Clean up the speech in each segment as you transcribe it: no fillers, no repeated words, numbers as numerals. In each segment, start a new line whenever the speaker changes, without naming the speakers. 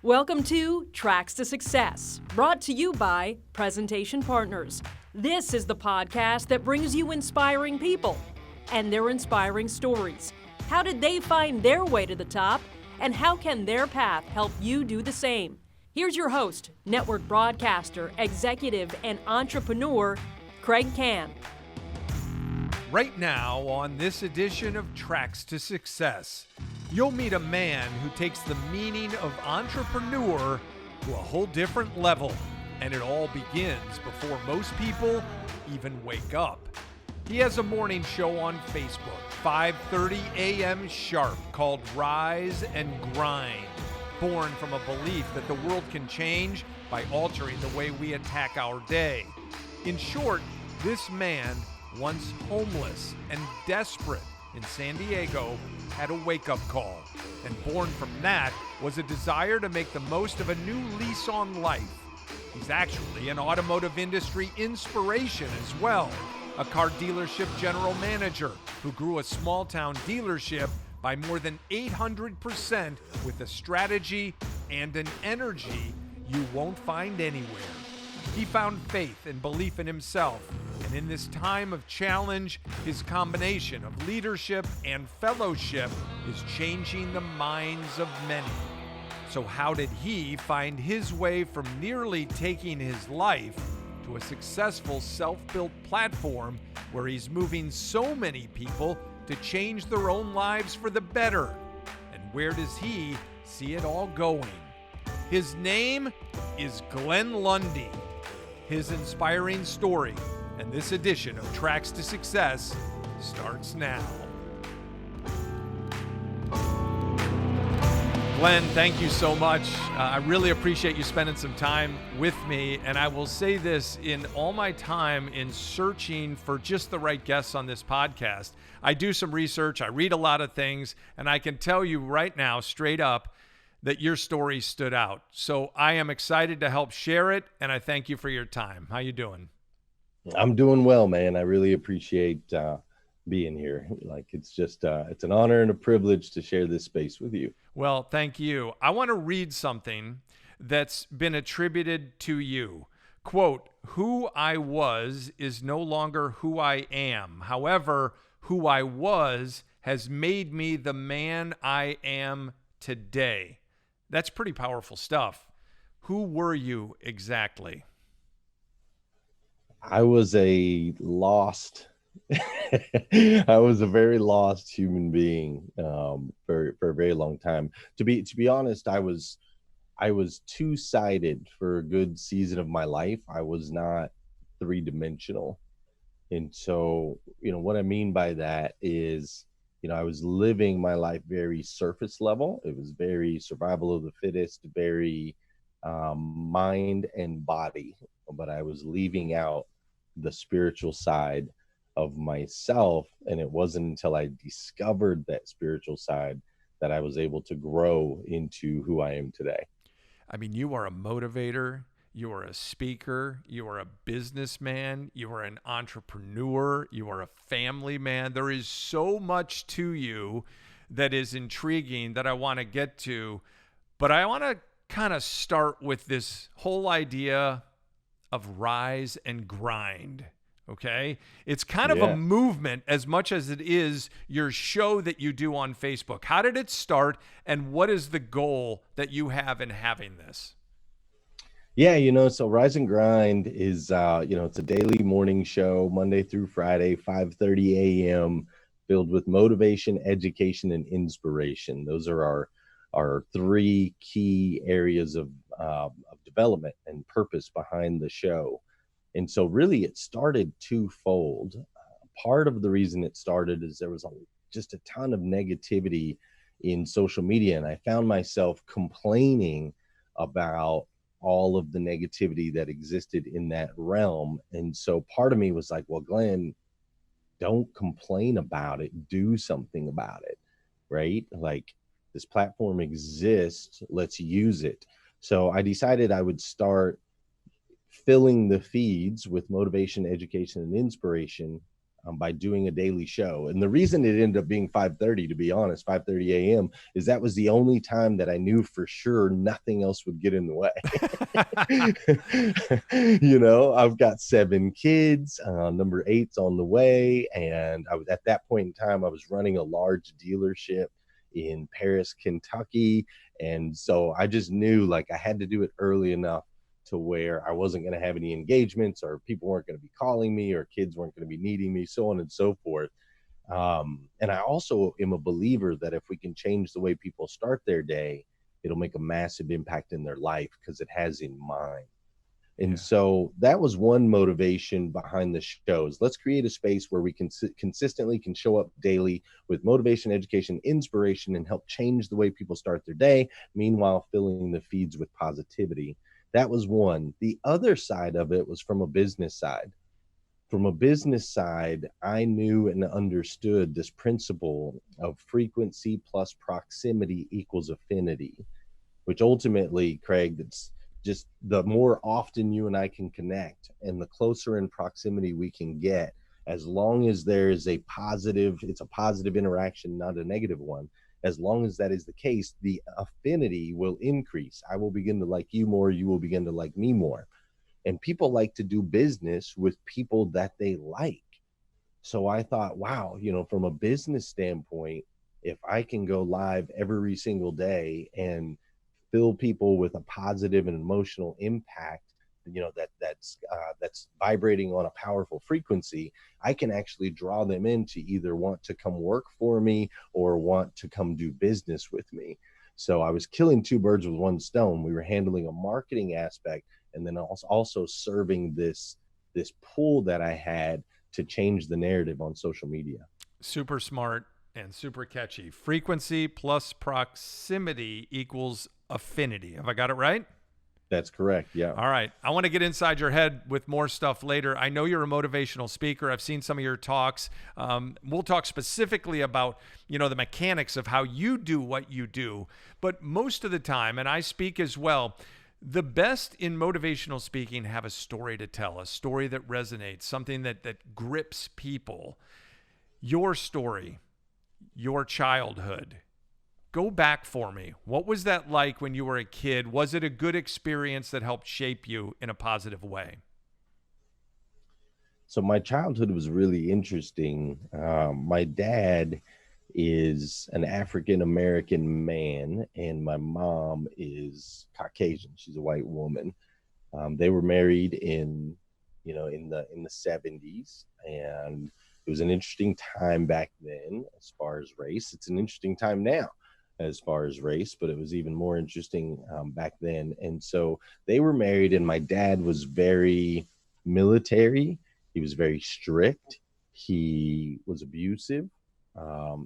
Welcome to Tracks to Success, brought to you by Presentation Partners. This is the podcast that brings you inspiring people and their inspiring stories. How did they find their way to the top, and how can their path help you do the same? Here's your host, network broadcaster, executive, and entrepreneur, Kraig Kann.
Right now, on this edition of Tracks to Success, you'll meet a man who takes the meaning of entrepreneur to a whole different level, and it all begins before most people even wake up. He has a morning show on Facebook, 5:30 a.m. sharp, called Rise and Grind, born from a belief that the world can change by altering the way we attack our day. In short, this man, once homeless and desperate in San Diego, had a wake-up call. And born from that was a desire to make the most of a new lease on life. He's actually an automotive industry inspiration as well, a car dealership general manager who grew a small-town dealership by more than 800% with a strategy and an energy you won't find anywhere. He found faith and belief in himself, and in this time of challenge, his combination of leadership and fellowship is changing the minds of many. So how did he find his way from nearly taking his life to a successful self-built platform where he's moving so many people to change their own lives for the better? And where does he see it all going? His name is Glenn Lundy. His inspiring story and this edition of Tracks to Success starts now. Glenn, thank you so much. I really appreciate you spending some time with me. And I will say this, in all my time in searching for just the right guests on this podcast, I do some research, I read a lot of things, and I can tell you right now, straight up, that your story stood out. So I am excited to help share it, and I thank you for your time. How you doing?
I'm doing well, man. I really appreciate being here. Like, it's just, it's an honor and a privilege to share this space with you.
Well, thank you. I want to read something that's been attributed to you. Quote, "Who I was is no longer who I am. However, who I was has made me the man I am today." That's pretty powerful stuff. Who were you exactly?
I was a lost, I was a very lost human being for a very long time. To be honest, I was two-sided for a good season of my life. I was not three-dimensional. And so, what I mean by that is, I was living my life very surface level. It was very survival of the fittest, very mind and body, but I was leaving out the spiritual side of myself. And it wasn't until I discovered that spiritual side that I was able to grow into who I am today.
I mean, you are a motivator. You are a speaker, you are a businessman, you are an entrepreneur, you are a family man. There is so much to you that is intriguing that I want to get to, but I want to kind of start with this whole idea of rise and grind, okay? It's kind of a movement as much as it is your show that you do on Facebook. How did it start, and what is the goal that you have in having this?
Yeah, so Rise and Grind is, it's a daily morning show, Monday through Friday, 5:30 a.m., filled with motivation, education, and inspiration. Those are our three key areas of development and purpose behind the show. And so really it started twofold. Part of the reason it started is there was just a ton of negativity in social media, and I found myself complaining about all of the negativity that existed in that realm. And so part of me was like, well, Glenn, don't complain about it, do something about it, right? Like, this platform exists, let's use it. So I decided I would start filling the feeds with motivation, education, and inspiration by doing a daily show. And the reason it ended up being 5:30, to be honest, 5:30 a.m., is that was the only time that I knew for sure nothing else would get in the way. I've got 7 kids, number 8's on the way. And I was at that point in time, I was running a large dealership in Paris, Kentucky. And so I just knew like I had to do it early enough to where I wasn't going to have any engagements, or people weren't going to be calling me, or kids weren't going to be needing me, so on and so forth. And I also am a believer that if we can change the way people start their day, it'll make a massive impact in their life because it has in mind. And so that was one motivation behind the shows. Let's create a space where we can consistently can show up daily with motivation, education, inspiration, and help change the way people start their day, meanwhile filling the feeds with positivity. That was one. The other side of it was from a business side. From a business side, I knew and understood this principle of frequency plus proximity equals affinity, which ultimately, Kraig, it's just the more often you and I can connect and the closer in proximity we can get, as long as there is it's a positive interaction, not a negative one. As long as that is the case, the affinity will increase. I will begin to like you more. You will begin to like me more. And people like to do business with people that they like. So I thought, wow, from a business standpoint, if I can go live every single day and fill people with a positive and emotional impact, that's vibrating on a powerful frequency, I can actually draw them in to either want to come work for me or want to come do business with me. So I was killing 2 birds with 1 stone. We were handling a marketing aspect and then also serving this pool that I had to change the narrative on social media.
Super smart and super catchy. Frequency plus proximity equals affinity. Have I got it right?
That's correct. Yeah.
All right. I want to get inside your head with more stuff later. I know you're a motivational speaker. I've seen some of your talks. We'll talk specifically about, the mechanics of how you do what you do. But most of the time, and I speak as well, the best in motivational speaking have a story to tell, a story that resonates, something that grips people. Your story, your childhood. Go back for me. What was that like when you were a kid? Was it a good experience that helped shape you in a positive way?
So my childhood was really interesting. My dad is an African-American man, and my mom is Caucasian. She's a white woman. They were married in the 70s, and it was an interesting time back then as far as race. It's an interesting time now as far as race, but it was even more interesting back then. And so they were married, and my dad was very military. He was very strict. He was abusive.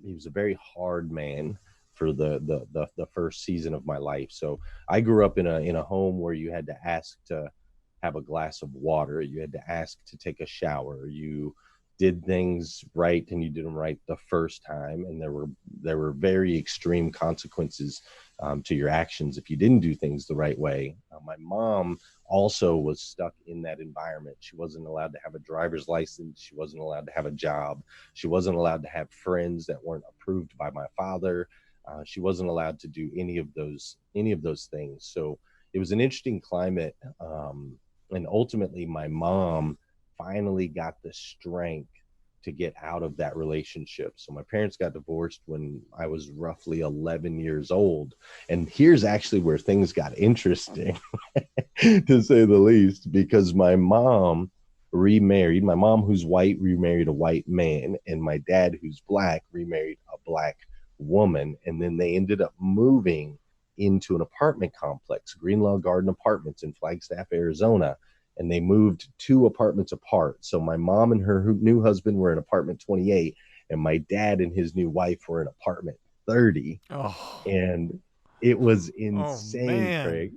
He was a very hard man for the first season of my life. So I grew up in a home where you had to ask to have a glass of water. You had to ask to take a shower. You did things right and you did them right the first time, and there were very extreme consequences to your actions if you didn't do things the right way. My mom also was stuck in that environment. She wasn't allowed to have a driver's license. She wasn't allowed to have a job. She wasn't allowed to have friends that weren't approved by my father. She wasn't allowed to do any of those things. So it was an interesting climate, and ultimately my mom finally got the strength to get out of that relationship. So my parents got divorced when I was roughly 11 years old. And here's actually where things got interesting, to say the least, because my mom remarried. My mom, who's white, remarried a white man, and my dad, who's black, remarried a black woman. And then they ended up moving into an apartment complex, Greenlaw Garden Apartments in Flagstaff, Arizona. And they moved 2 apartments apart. So my mom and her new husband were in apartment 28, and my dad and his new wife were in apartment 30.
Oh.
And it was insane, Kraig.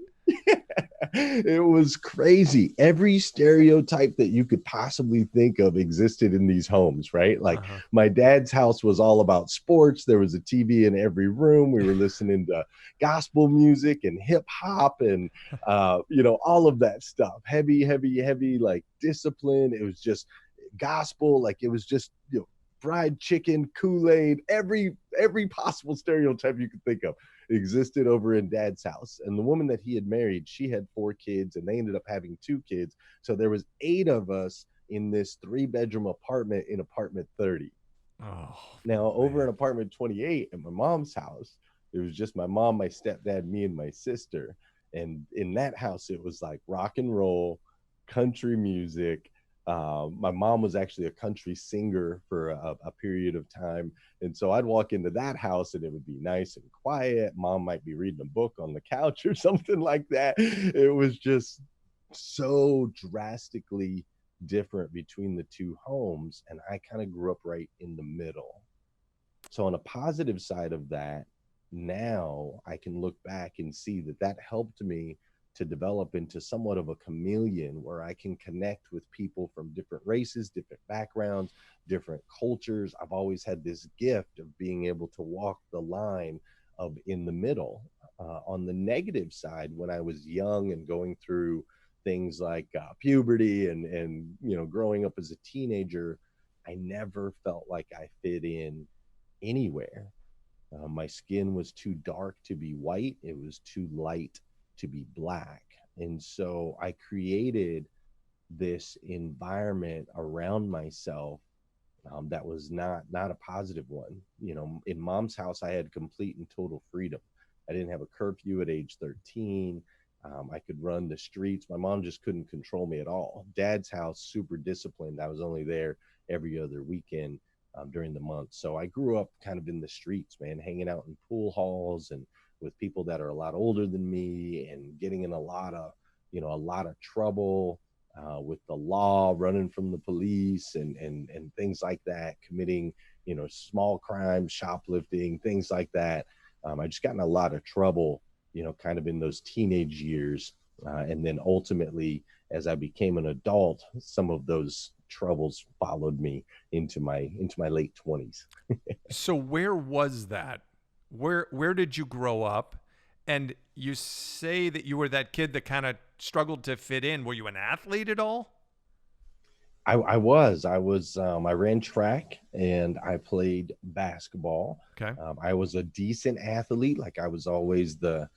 It was crazy. Every stereotype that you could possibly think of existed in these homes, right? Like my dad's house was all about sports. There was a TV in every room. We were listening to gospel music and hip hop and, all of that stuff. Heavy, like discipline. It was just gospel. Like it was just, fried chicken, Kool-Aid, every possible stereotype you could think of existed over in Dad's house. And the woman that he had married, she had 4 kids, and they ended up having 2 kids. So there was 8 of us in this 3-bedroom apartment in apartment 30.
Oh,
now,
man.
over in apartment 28 at my mom's house, it was just my mom, my stepdad, me, and my sister. And in that house, it was like rock and roll, country music. My mom was actually a country singer for a period of time. And so I'd walk into that house and it would be nice and quiet. Mom might be reading a book on the couch or something like that. It was just so drastically different between the 2 homes. And I kind of grew up right in the middle. So on a positive side of that, now I can look back and see that helped me to develop into somewhat of a chameleon, where I can connect with people from different races, different backgrounds, different cultures. I've always had this gift of being able to walk the line of in the middle. On the negative side, when I was young and going through things like puberty and growing up as a teenager, I never felt like I fit in anywhere. My skin was too dark to be white. It was too light to be black. And so I created this environment around myself that was not a positive one. In Mom's house, I had complete and total freedom. I didn't have a curfew at age 13. I could run the streets. My mom just couldn't control me at all. Dad's house, super disciplined. I was only there every other weekend during the month. So I grew up kind of in the streets, man, hanging out in pool halls and with people that are a lot older than me, and getting in a lot of trouble with the law, running from the police and things like that, committing, small crimes, shoplifting, things like that. I just got in a lot of trouble, kind of in those teenage years. And then ultimately, as I became an adult, some of those troubles followed me into my late 20s.
So where was that? Where did you grow up? And you say that you were that kid that kind of struggled to fit in. Were you an athlete at all?
I ran track and I played basketball.
Okay.
I was a decent athlete. Like I was always the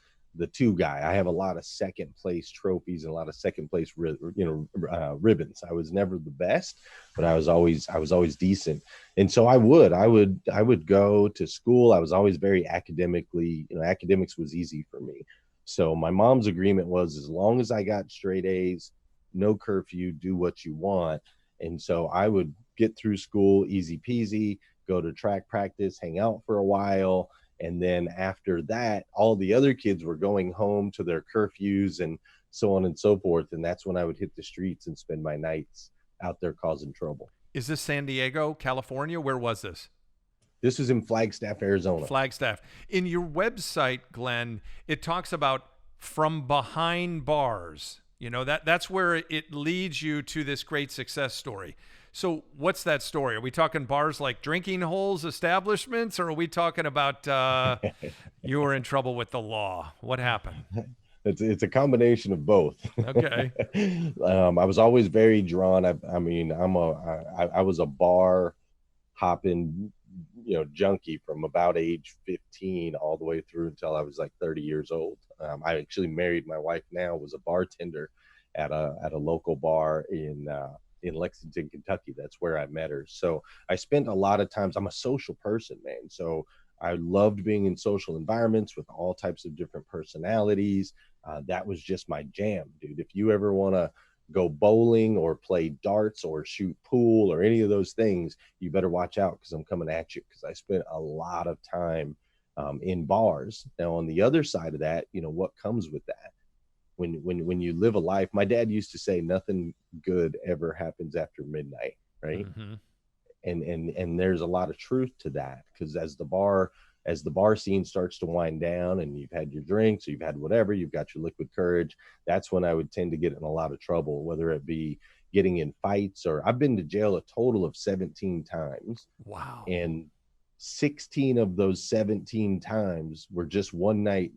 2 guy. I have a lot of second place trophies and a lot of second place, ribbons. I was never the best, but I was always decent. And so I would go to school. I was always very academically, academics was easy for me. So my mom's agreement was, as long as I got straight A's, no curfew, do what you want. And so I would get through school easy peasy, go to track practice, hang out for a while. And then after that, all the other kids were going home to their curfews and so on and so forth. And that's when I would hit the streets and spend my nights out there causing trouble.
Is this San Diego, California? Where was this?
This was in Flagstaff, Arizona.
Flagstaff. In your website, Glenn, it talks about from behind bars. That's where it leads you to this great success story. So what's that story? Are we talking bars like drinking holes, establishments, or are we talking about you were in trouble with the law? What happened?
It's a combination of both.
Okay.
I was always very drawn. I was a bar hopping, junkie from about age 15 all the way through until I was like 30 years old. I actually married my wife now, was a bartender at a local bar in Lexington, Kentucky. That's where I met her. So I spent a lot of times, I'm a social person, man. So I loved being in social environments with all types of different personalities. That was just my jam, dude. If you ever want to go bowling or play darts or shoot pool or any of those things, you better watch out, because I'm coming at you, because I spent a lot of time in bars. Now, on the other side of that, what comes with that? When you live a life, my dad used to say, nothing good ever happens after midnight, right?
Mm-hmm.
And there's a lot of truth to that, because as the bar scene starts to wind down and you've had your drinks, or you've had whatever, you've got your liquid courage, that's when I would tend to get in a lot of trouble, whether it be getting in fights, or I've been to jail a total of 17 times.
Wow.
And 16 of those 17 times were just one night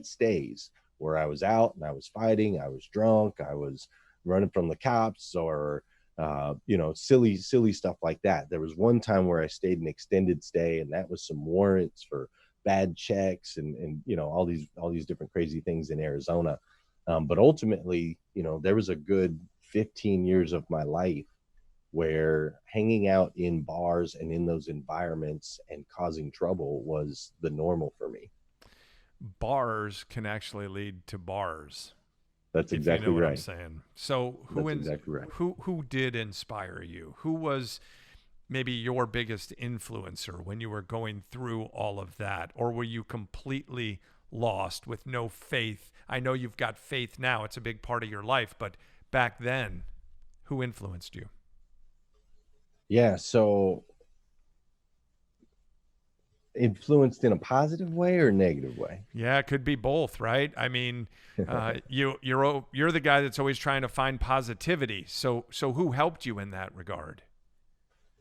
stays, where I was out and I was fighting, I was drunk, I was running from the cops, or silly stuff like that. There was one time where I stayed an extended stay, and that was some warrants for bad checks and all these different crazy things in Arizona. But ultimately, there was a good 15 years of my life where hanging out in bars and in those environments and causing trouble was the normal for me.
Bars can actually lead to bars.
That's
If you know
exactly
what I'm
right.
saying. So
That's exactly right.
who did inspire you? Who was maybe your biggest influencer when you were going through all of that? Or were you completely lost with no faith? I know you've got faith now. It's a big part of your life, but back then, who influenced you?
Yeah, so influenced in a positive way or negative way?
Yeah, it could be both, right? I mean, you're the guy that's always trying to find positivity. So who helped you in that regard?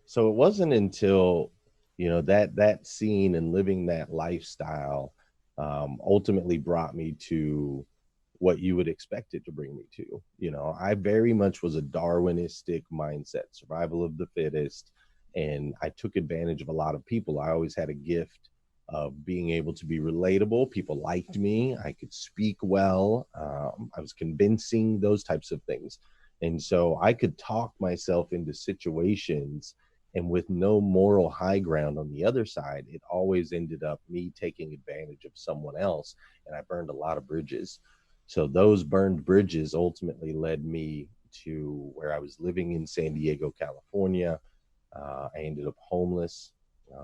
So it wasn't until, that scene and living that lifestyle ultimately brought me to what you would expect it to bring me to. I very much was a Darwinistic mindset, survival of the fittest, and I took advantage of a lot of people. I always had a gift of being able to be relatable. People liked me. I could speak well. I was convincing, those types of things. And so I could talk myself into situations, and with no moral high ground on the other side, it always ended up me taking advantage of someone else. And I burned a lot of bridges. So those burned bridges ultimately led me to where I was living in San Diego, California. I ended up homeless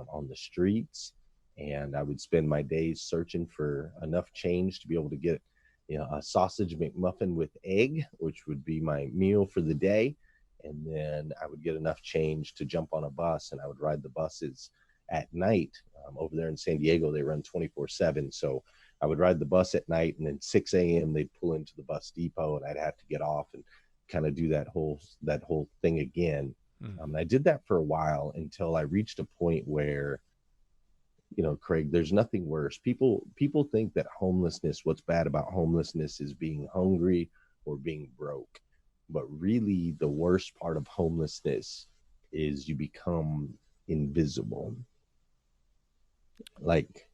on the streets, and I would spend my days searching for enough change to be able to get, a sausage McMuffin with egg, which would be my meal for the day. And then I would get enough change to jump on a bus, and I would ride the buses at night. Over there in San Diego, they run 24/7. So I would ride the bus at night, and then 6 a.m. they'd pull into the bus depot, and I'd have to get off and kind of do that whole thing again. And I did that for a while until I reached a point where, Kraig, there's nothing worse. People think that homelessness, what's bad about homelessness is being hungry or being broke. But really, the worst part of homelessness is you become invisible. Like,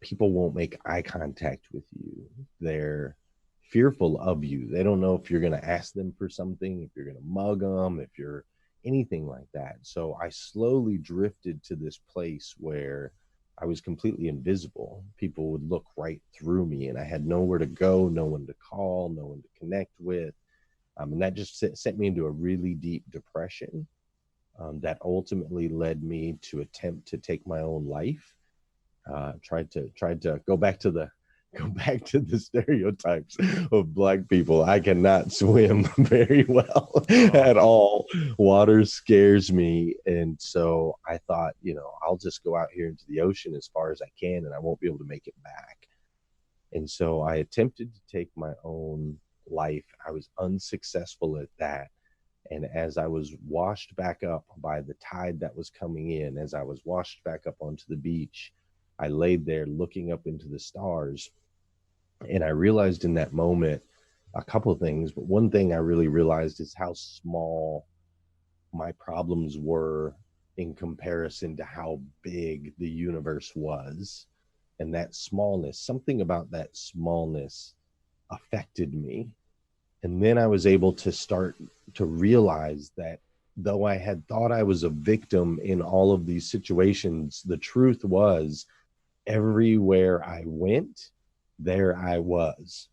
people won't make eye contact with you. They're fearful of you. They don't know if you're going to ask them for something, if you're going to mug them, if you're anything like that. So I slowly drifted to this place where I was completely invisible. People would look right through me, and I had nowhere to go, no one to call, no one to connect with. And that just sent me into a really deep depression that ultimately led me to attempt to take my own life. Tried to go back to the stereotypes of Black people. I cannot swim very well at all. Water scares me, and so I thought, I'll just go out here into the ocean as far as I can, and I won't be able to make it back. And so I attempted to take my own life. I was unsuccessful at that. And as I was washed back up by the tide that was coming in, as I was washed back up onto the beach, I laid there looking up into the stars. And I realized in that moment a couple of things. But one thing I really realized is how small my problems were in comparison to how big the universe was. And that smallness, something about that smallness affected me. And then I was able to start to realize that though I had thought I was a victim in all of these situations, the truth was everywhere I went, there I was.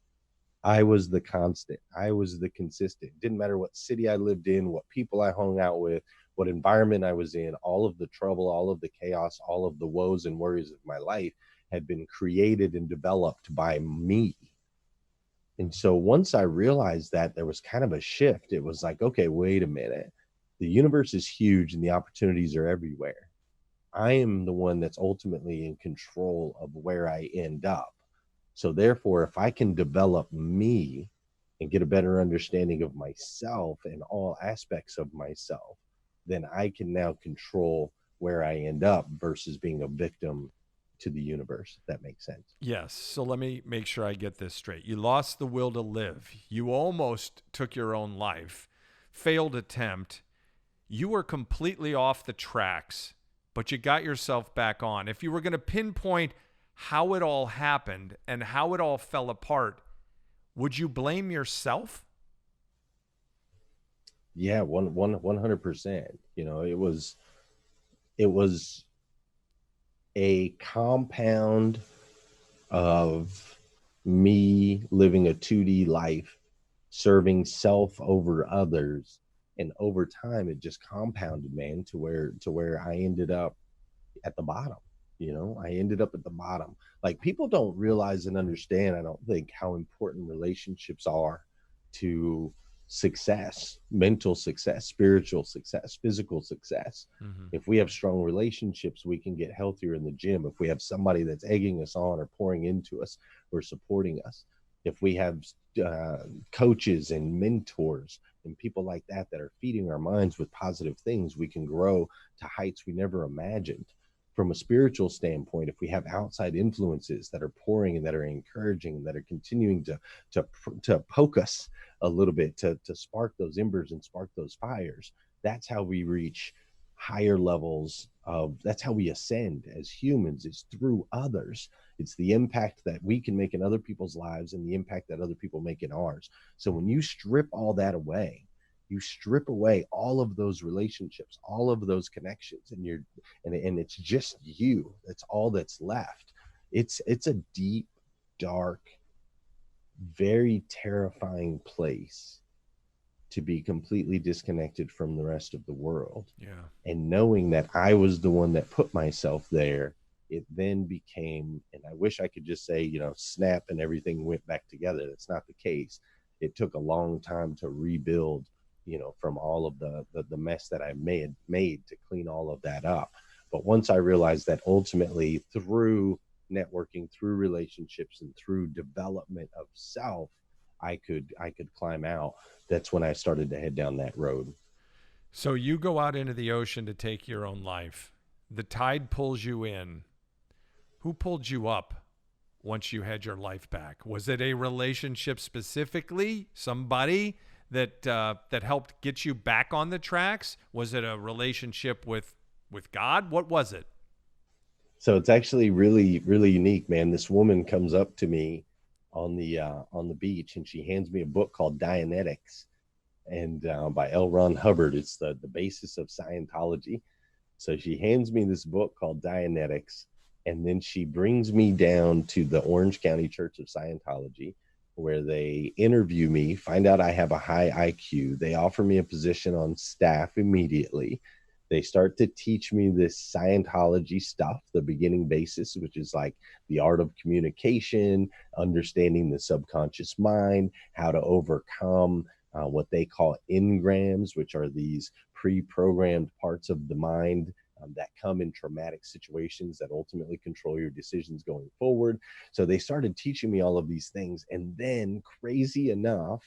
I was the constant. I was the consistent. Didn't matter what city I lived in, what people I hung out with, what environment I was in, all of the trouble, all of the chaos, all of the woes and worries of my life had been created and developed by me. And so once I realized that, there was kind of a shift. It was like, okay, wait a minute. The universe is huge and the opportunities are everywhere. I am the one that's ultimately in control of where I end up. So therefore, if I can develop me and get a better understanding of myself and all aspects of myself, then I can now control where I end up versus being a victim to the universe, if that makes sense.
Yes. So let me make sure I get this straight. You lost the will to live. You almost took your own life. failed attempt, you were completely off the tracks, but you got yourself back on. If you were going to pinpoint how it all happened and how it all fell apart, would you blame yourself?
Yeah, 100%. You know, it was a compound of me living a 2D life, serving self over others, and over time it just compounded, man, to where I ended up at the bottom. You know, I ended up at the bottom. Like, people don't realize and understand, I don't think, how important relationships are to success, mental success, spiritual success, physical success.
Mm-hmm.
If we have strong relationships, we can get healthier in the gym. If we have somebody that's egging us on or pouring into us or supporting us, if we have coaches and mentors and people like that that are feeding our minds with positive things, we can grow to heights we never imagined. From a spiritual standpoint, if we have outside influences that are pouring and that are encouraging and that are continuing to poke us a little bit, to spark those embers and spark those fires, that's how we reach higher levels of, that's how we ascend as humans, is through others. It's the impact that we can make in other people's lives and the impact that other people make in ours. So when you strip all that away, you strip away all of those relationships, all of those connections, and it's just you. That's all that's left. It's a deep, dark, very terrifying place to be completely disconnected from the rest of the world.
Yeah.
And knowing that I was the one that put myself there, it then became, and I wish I could just say, you know, snap and everything went back together. That's not the case. It took a long time to rebuild, you know, from all of the mess that I made to clean all of that up. But once I realized that ultimately through networking, through relationships, and through development of self, I could climb out, that's when I started to head down that road.
So you go out into the ocean to take your own life. The tide pulls you in. Who pulled you up once you had your life back? Was it a relationship specifically? Somebody that helped get you back on the tracks? Was it a relationship with God? What was it?
So it's actually really, really unique, man. This woman comes up to me on the beach, and she hands me a book called Dianetics, and by L. Ron Hubbard. It's the basis of Scientology. So she hands me this book called Dianetics, and then she brings me down to the Orange County Church of Scientology, where they interview me, find out I have a high IQ. They offer me a position on staff immediately. They start to teach me this Scientology stuff, the beginning basis, which is like the art of communication, understanding the subconscious mind, how to overcome what they call engrams, which are these pre-programmed parts of the mind that come in traumatic situations that ultimately control your decisions going forward. So they started teaching me all of these things. And then, crazy enough,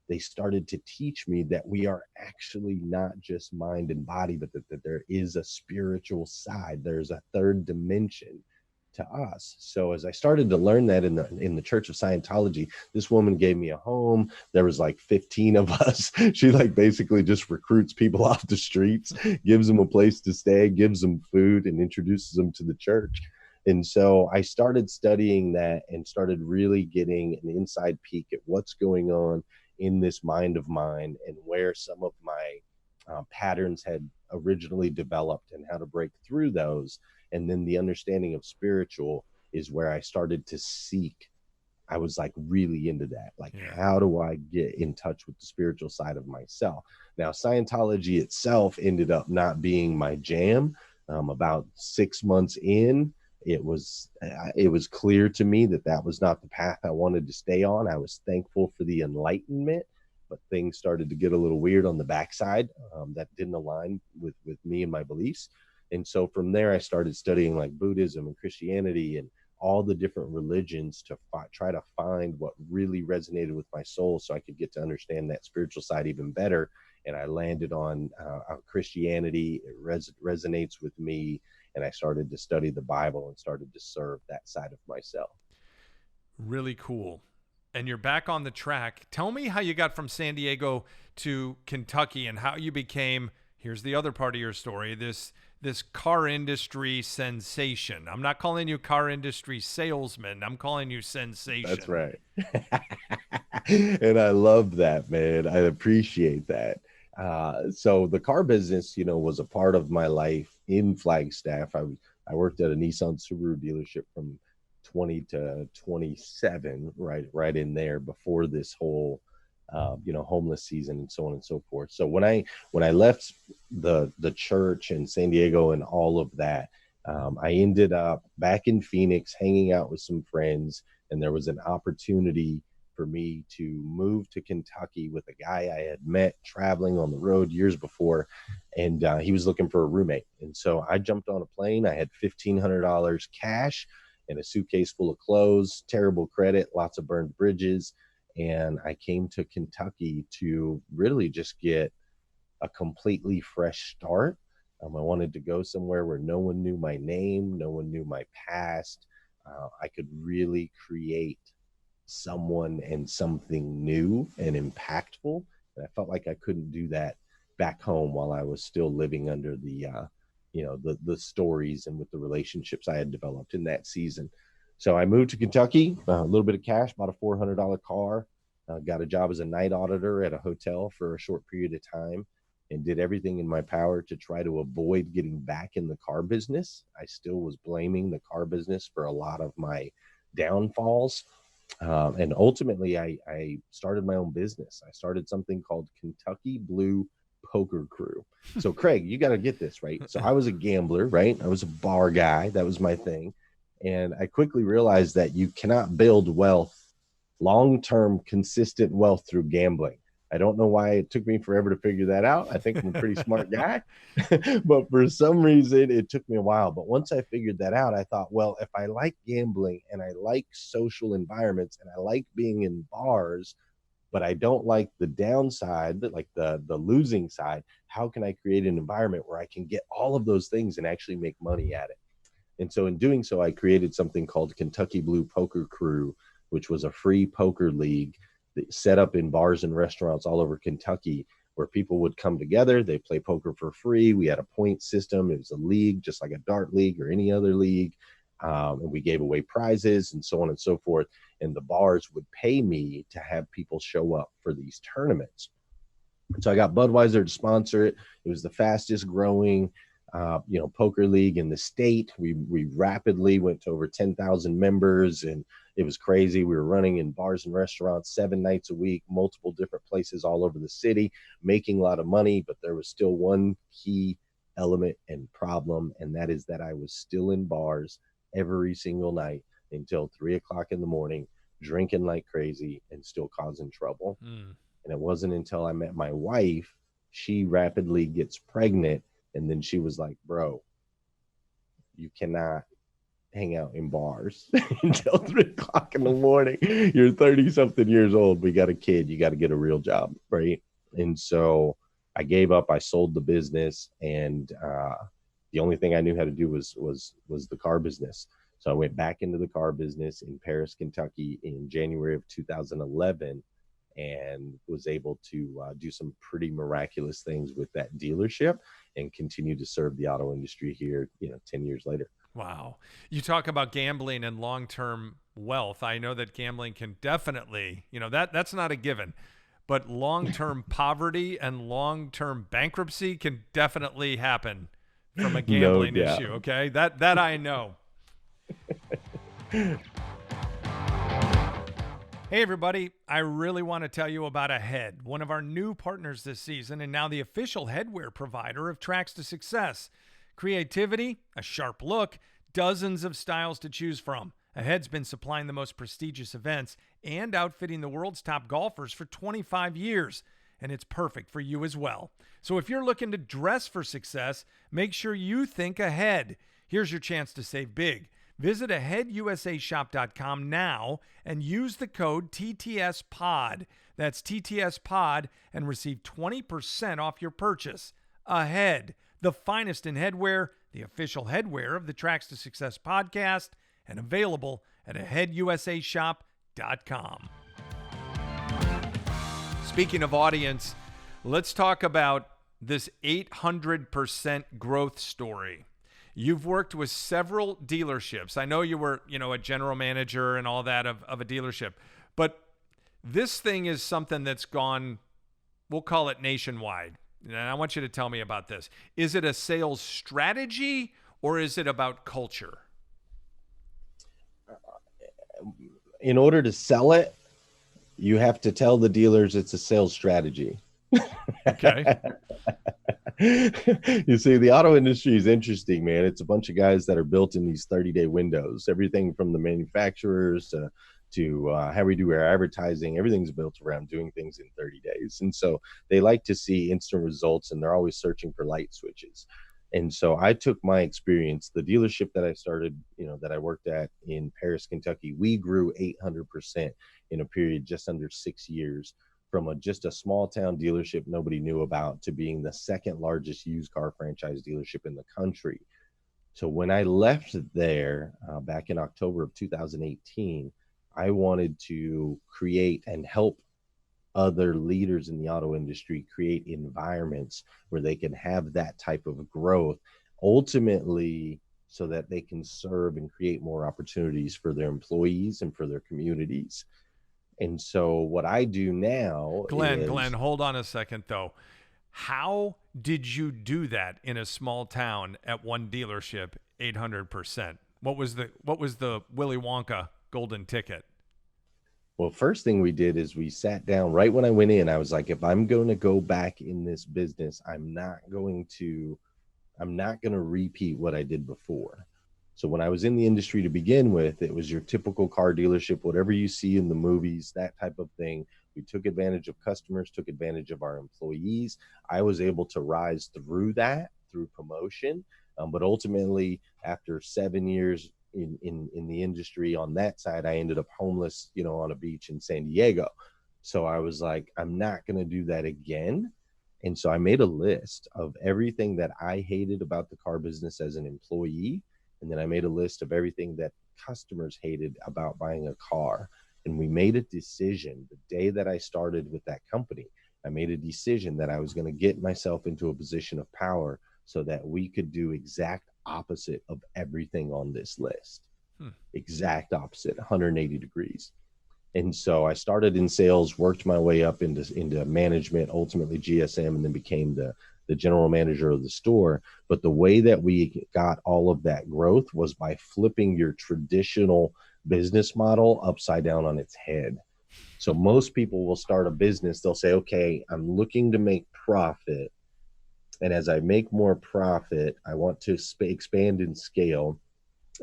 they started to teach me that we are actually not just mind and body, but that there is a spiritual side. There's a third dimension to us. So as I started to learn that in the Church of Scientology, this woman gave me a home. There was like 15 of us. She like basically just recruits people off the streets, gives them a place to stay, gives them food, and introduces them to the church. And so I started studying that and started really getting an inside peek at what's going on in this mind of mine and where some of my patterns had originally developed and how to break through those. And then the understanding of spiritual is where I started to seek. I was like really into that. Like, how do I get in touch with the spiritual side of myself? Now, Scientology itself ended up not being my jam. About 6 months in, it was clear to me that was not the path I wanted to stay on. I was thankful for the enlightenment, but things started to get a little weird on the backside that didn't align with me and my beliefs. And so from there, I started studying like Buddhism and Christianity and all the different religions to try to find what really resonated with my soul so I could get to understand that spiritual side even better. And I landed on Christianity. It resonates with me. And I started to study the Bible and started to serve that side of myself.
Really cool. and you're back on the track. Tell me how you got from San Diego to Kentucky and how you became, here's the other part of your story, this car industry sensation. I'm not calling you car industry salesman. I'm calling you sensation.
That's right. And I love that, man. I appreciate that. So the car business, was a part of my life in Flagstaff. I worked at a Nissan Subaru dealership from 20 to 27, right in there before this whole, homeless season and so on and so forth. So when I left the church in San Diego and all of that, I ended up back in Phoenix hanging out with some friends, and there was an opportunity for me to move to Kentucky with a guy I had met traveling on the road years before, and he was looking for a roommate. And so I jumped on a plane. I had $1,500 cash and a suitcase full of clothes, terrible credit, lots of burned bridges. And I came to Kentucky to really just get a completely fresh start. I wanted to go somewhere where no one knew my name, no one knew my past. I could really create someone and something new and impactful. And I felt like I couldn't do that back home while I was still living under the stories and with the relationships I had developed in that season. So I moved to Kentucky, a little bit of cash, bought a $400 car, got a job as a night auditor at a hotel for a short period of time, and did everything in my power to try to avoid getting back in the car business. I still was blaming the car business for a lot of my downfalls. And ultimately, I started my own business. I started something called Kentucky Blue Poker Crew. So Kraig, you got to get this, right? So I was a gambler, right? I was a bar guy. That was my thing. And I quickly realized that you cannot build wealth, long-term, consistent wealth through gambling. I don't know why it took me forever to figure that out. I think I'm a pretty smart guy, but for some reason it took me a while. But once I figured that out, I thought, well, if I like gambling and I like social environments and I like being in bars, but I don't like the downside, like the losing side, how can I create an environment where I can get all of those things and actually make money at it? And so in doing so, I created something called Kentucky Blue Poker Crew, which was a free poker league that set up in bars and restaurants all over Kentucky, where people would come together. They play poker for free. We had a point system. It was a league, just like a dart league or any other league. And we gave away prizes and so on and so forth. And the bars would pay me to have people show up for these tournaments. So I got Budweiser to sponsor it. It was the fastest growing poker league in the state. We rapidly went to over 10,000 members, and it was crazy. We were running in bars and restaurants 7 nights a week, multiple different places all over the city, making a lot of money. But there was still one key element and problem, and that is that I was still in bars every single night until 3 o'clock in the morning, drinking like crazy and still causing trouble. And it wasn't until I met my wife, she rapidly gets pregnant. And then she was like, bro, you cannot hang out in bars until 3 o'clock in the morning. You're 30 something years old. We got a kid. You got to get a real job. Right. And so I gave up. I sold the business. And the only thing I knew how to do was the car business. So I went back into the car business in Paris, Kentucky in January of 2011. And was able to do some pretty miraculous things with that dealership and continue to serve the auto industry here, 10 years later.
Wow. You talk about gambling and long-term wealth. I know that gambling can definitely, that's not a given, but long-term poverty and long-term bankruptcy can definitely happen from a gambling issue. Okay. That I know. Hey, everybody. I really want to tell you about Ahead, one of our new partners this season and now the official headwear provider of Tracks to Success. Creativity, a sharp look, dozens of styles to choose from. Ahead's been supplying the most prestigious events and outfitting the world's top golfers for 25 years, and it's perfect for you as well. So if you're looking to dress for success, make sure you think Ahead. Here's your chance to save big. Visit aheadusashop.com now and use the code TTSPOD. That's TTSPOD and receive 20% off your purchase. Ahead, the finest in headwear, the official headwear of the Tracks to Success podcast, and available at aheadusashop.com. Speaking of audience, let's talk about this 800% growth story. You've worked with several dealerships. I know you were, a general manager and all that of a dealership, but this thing is something that's gone, we'll call it nationwide. And I want you to tell me about this. Is it a sales strategy or is it about culture?
In order to sell it, you have to tell the dealers it's a sales strategy.
Okay.
You see, the auto industry is interesting, man. It's a bunch of guys that are built in these 30-day windows. Everything from the manufacturers to how we do our advertising, everything's built around doing things in 30 days. And so they like to see instant results, and they're always searching for light switches. And so I took my experience, the dealership that I started, that I worked at in Paris, Kentucky, we grew 800% in a period just under 6 years, from just a small town dealership nobody knew about to being the second largest used car franchise dealership in the country. So when I left there back in October of 2018, I wanted to create and help other leaders in the auto industry create environments where they can have that type of growth, ultimately so that they can serve and create more opportunities for their employees and for their communities. And so what I do now
Glenn, hold on a second though. How did you do that in a small town at one dealership, 800%? What was the Willy Wonka golden ticket?
Well, first thing we did is we sat down right when I went in. I was like, if I'm going to go back in this business, I'm not going to repeat what I did before. So when I was in the industry to begin with, it was your typical car dealership, whatever you see in the movies, that type of thing. We took advantage of customers, took advantage of our employees. I was able to rise through that, through promotion. But ultimately, after 7 years in the industry on that side, I ended up homeless, on a beach in San Diego. So I was like, I'm not going to do that again. And so I made a list of everything that I hated about the car business as an employee. And then I made a list of everything that customers hated about buying a car. And we made a decision the day that I started with that company. I made a decision that I was going to get myself into a position of power so that we could do exact opposite of everything on this list. Exact opposite, 180 degrees. And so I started in sales, worked my way up into management, ultimately GSM, and then became the general manager of the store. But the way that we got all of that growth was by flipping your traditional business model upside down on its head. So most people will start a business. They'll say, okay, I'm looking to make profit. And as I make more profit, I want to expand and scale.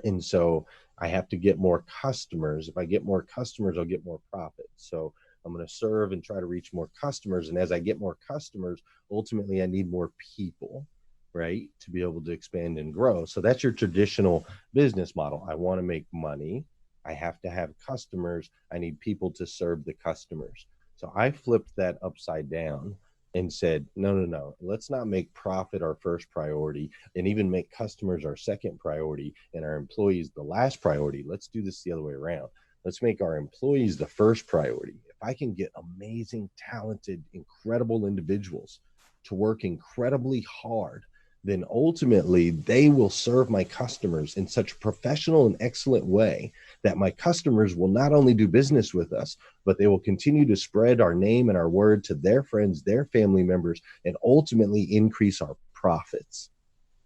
And so I have to get more customers. If I get more customers, I'll get more profit. So I'm going to serve and try to reach more customers. And as I get more customers, ultimately I need more people, right, to be able to expand and grow. So that's your traditional business model. I want to make money. I have to have customers. I need people to serve the customers. So I flipped that upside down and said, no, let's not make profit our first priority and even make customers our second priority and our employees the last priority. Let's do this the other way around. Let's make our employees the first priority. If I can get amazing, talented, incredible individuals to work incredibly hard, then ultimately they will serve my customers in such a professional and excellent way that my customers will not only do business with us, but they will continue to spread our name and our word to their friends, their family members, and ultimately increase our profits.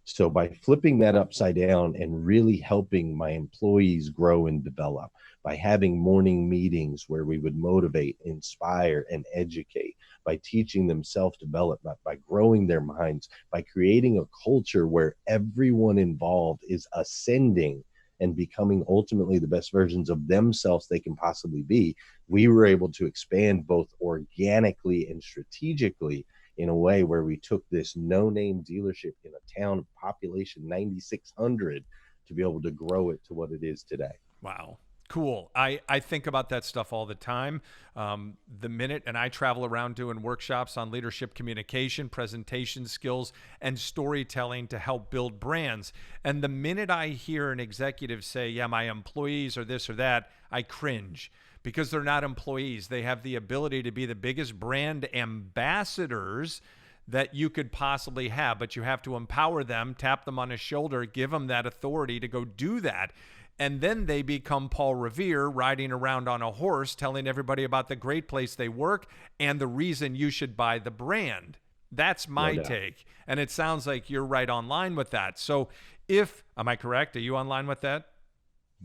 So by flipping that upside down and really helping my employees grow and develop, by having morning meetings where we would motivate, inspire, and educate, by teaching them self-development, by growing their minds, by creating a culture where everyone involved is ascending and becoming ultimately the best versions of themselves they can possibly be, we were able to expand both organically and strategically in a way where we took this no-name dealership in a town of population 9,600 to be able to grow it to what it is today.
Wow. Cool. I think about that stuff all the time. The minute, and I travel around doing workshops on leadership communication, presentation skills, and storytelling to help build brands. And the minute I hear an executive say, yeah, my employees are this or that, I cringe because they're not employees. They have the ability to be the biggest brand ambassadors that you could possibly have, but you have to empower them, tap them on the shoulder, give them that authority to go do that. And then they become Paul Revere riding around on a horse, telling everybody about the great place they work and the reason you should buy the brand. That's my take. And it sounds like you're right on line with that. So am I correct? Are you on line with that?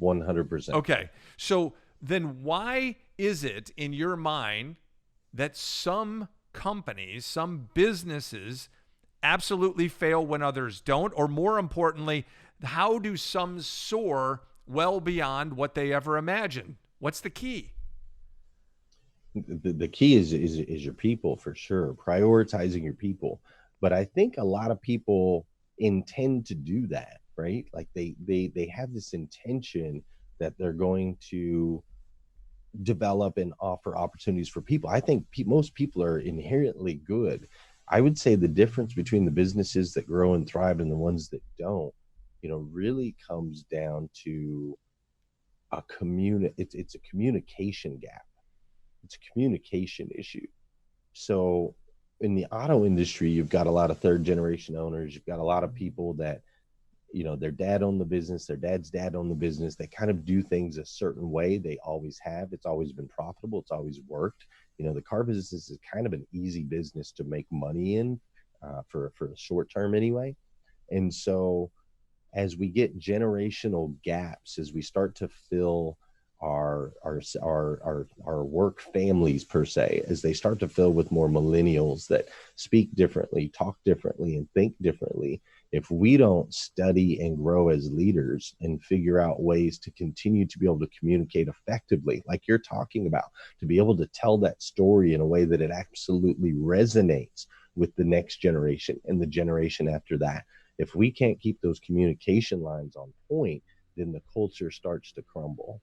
100%.
Okay. So then why is it in your mind that some companies, some businesses absolutely fail when others don't? Or more importantly, how do some soar well beyond what they ever imagined? What's the key?
The key is your people, for sure. Prioritizing your people. But I think a lot of people intend to do that, right? Like they have this intention that they're going to develop and offer opportunities for people. I think most people are inherently good. I would say the difference between the businesses that grow and thrive and the ones that don't, really comes down to it's a communication gap. It's a communication issue. So in the auto industry, you've got a lot of third generation owners. You've got a lot of people that, their dad owned the business, their dad's dad owned the business. They kind of do things a certain way. They always have. It's always been profitable. It's always worked. The car business is kind of an easy business to make money in for a short term anyway. And so as we get generational gaps, as we start to fill our work families per se, as they start to fill with more millennials that speak differently, talk differently, and think differently, if we don't study and grow as leaders and figure out ways to continue to be able to communicate effectively, like you're talking about, to be able to tell that story in a way that it absolutely resonates with the next generation and the generation after that. If we can't keep those communication lines on point, then the culture starts to crumble.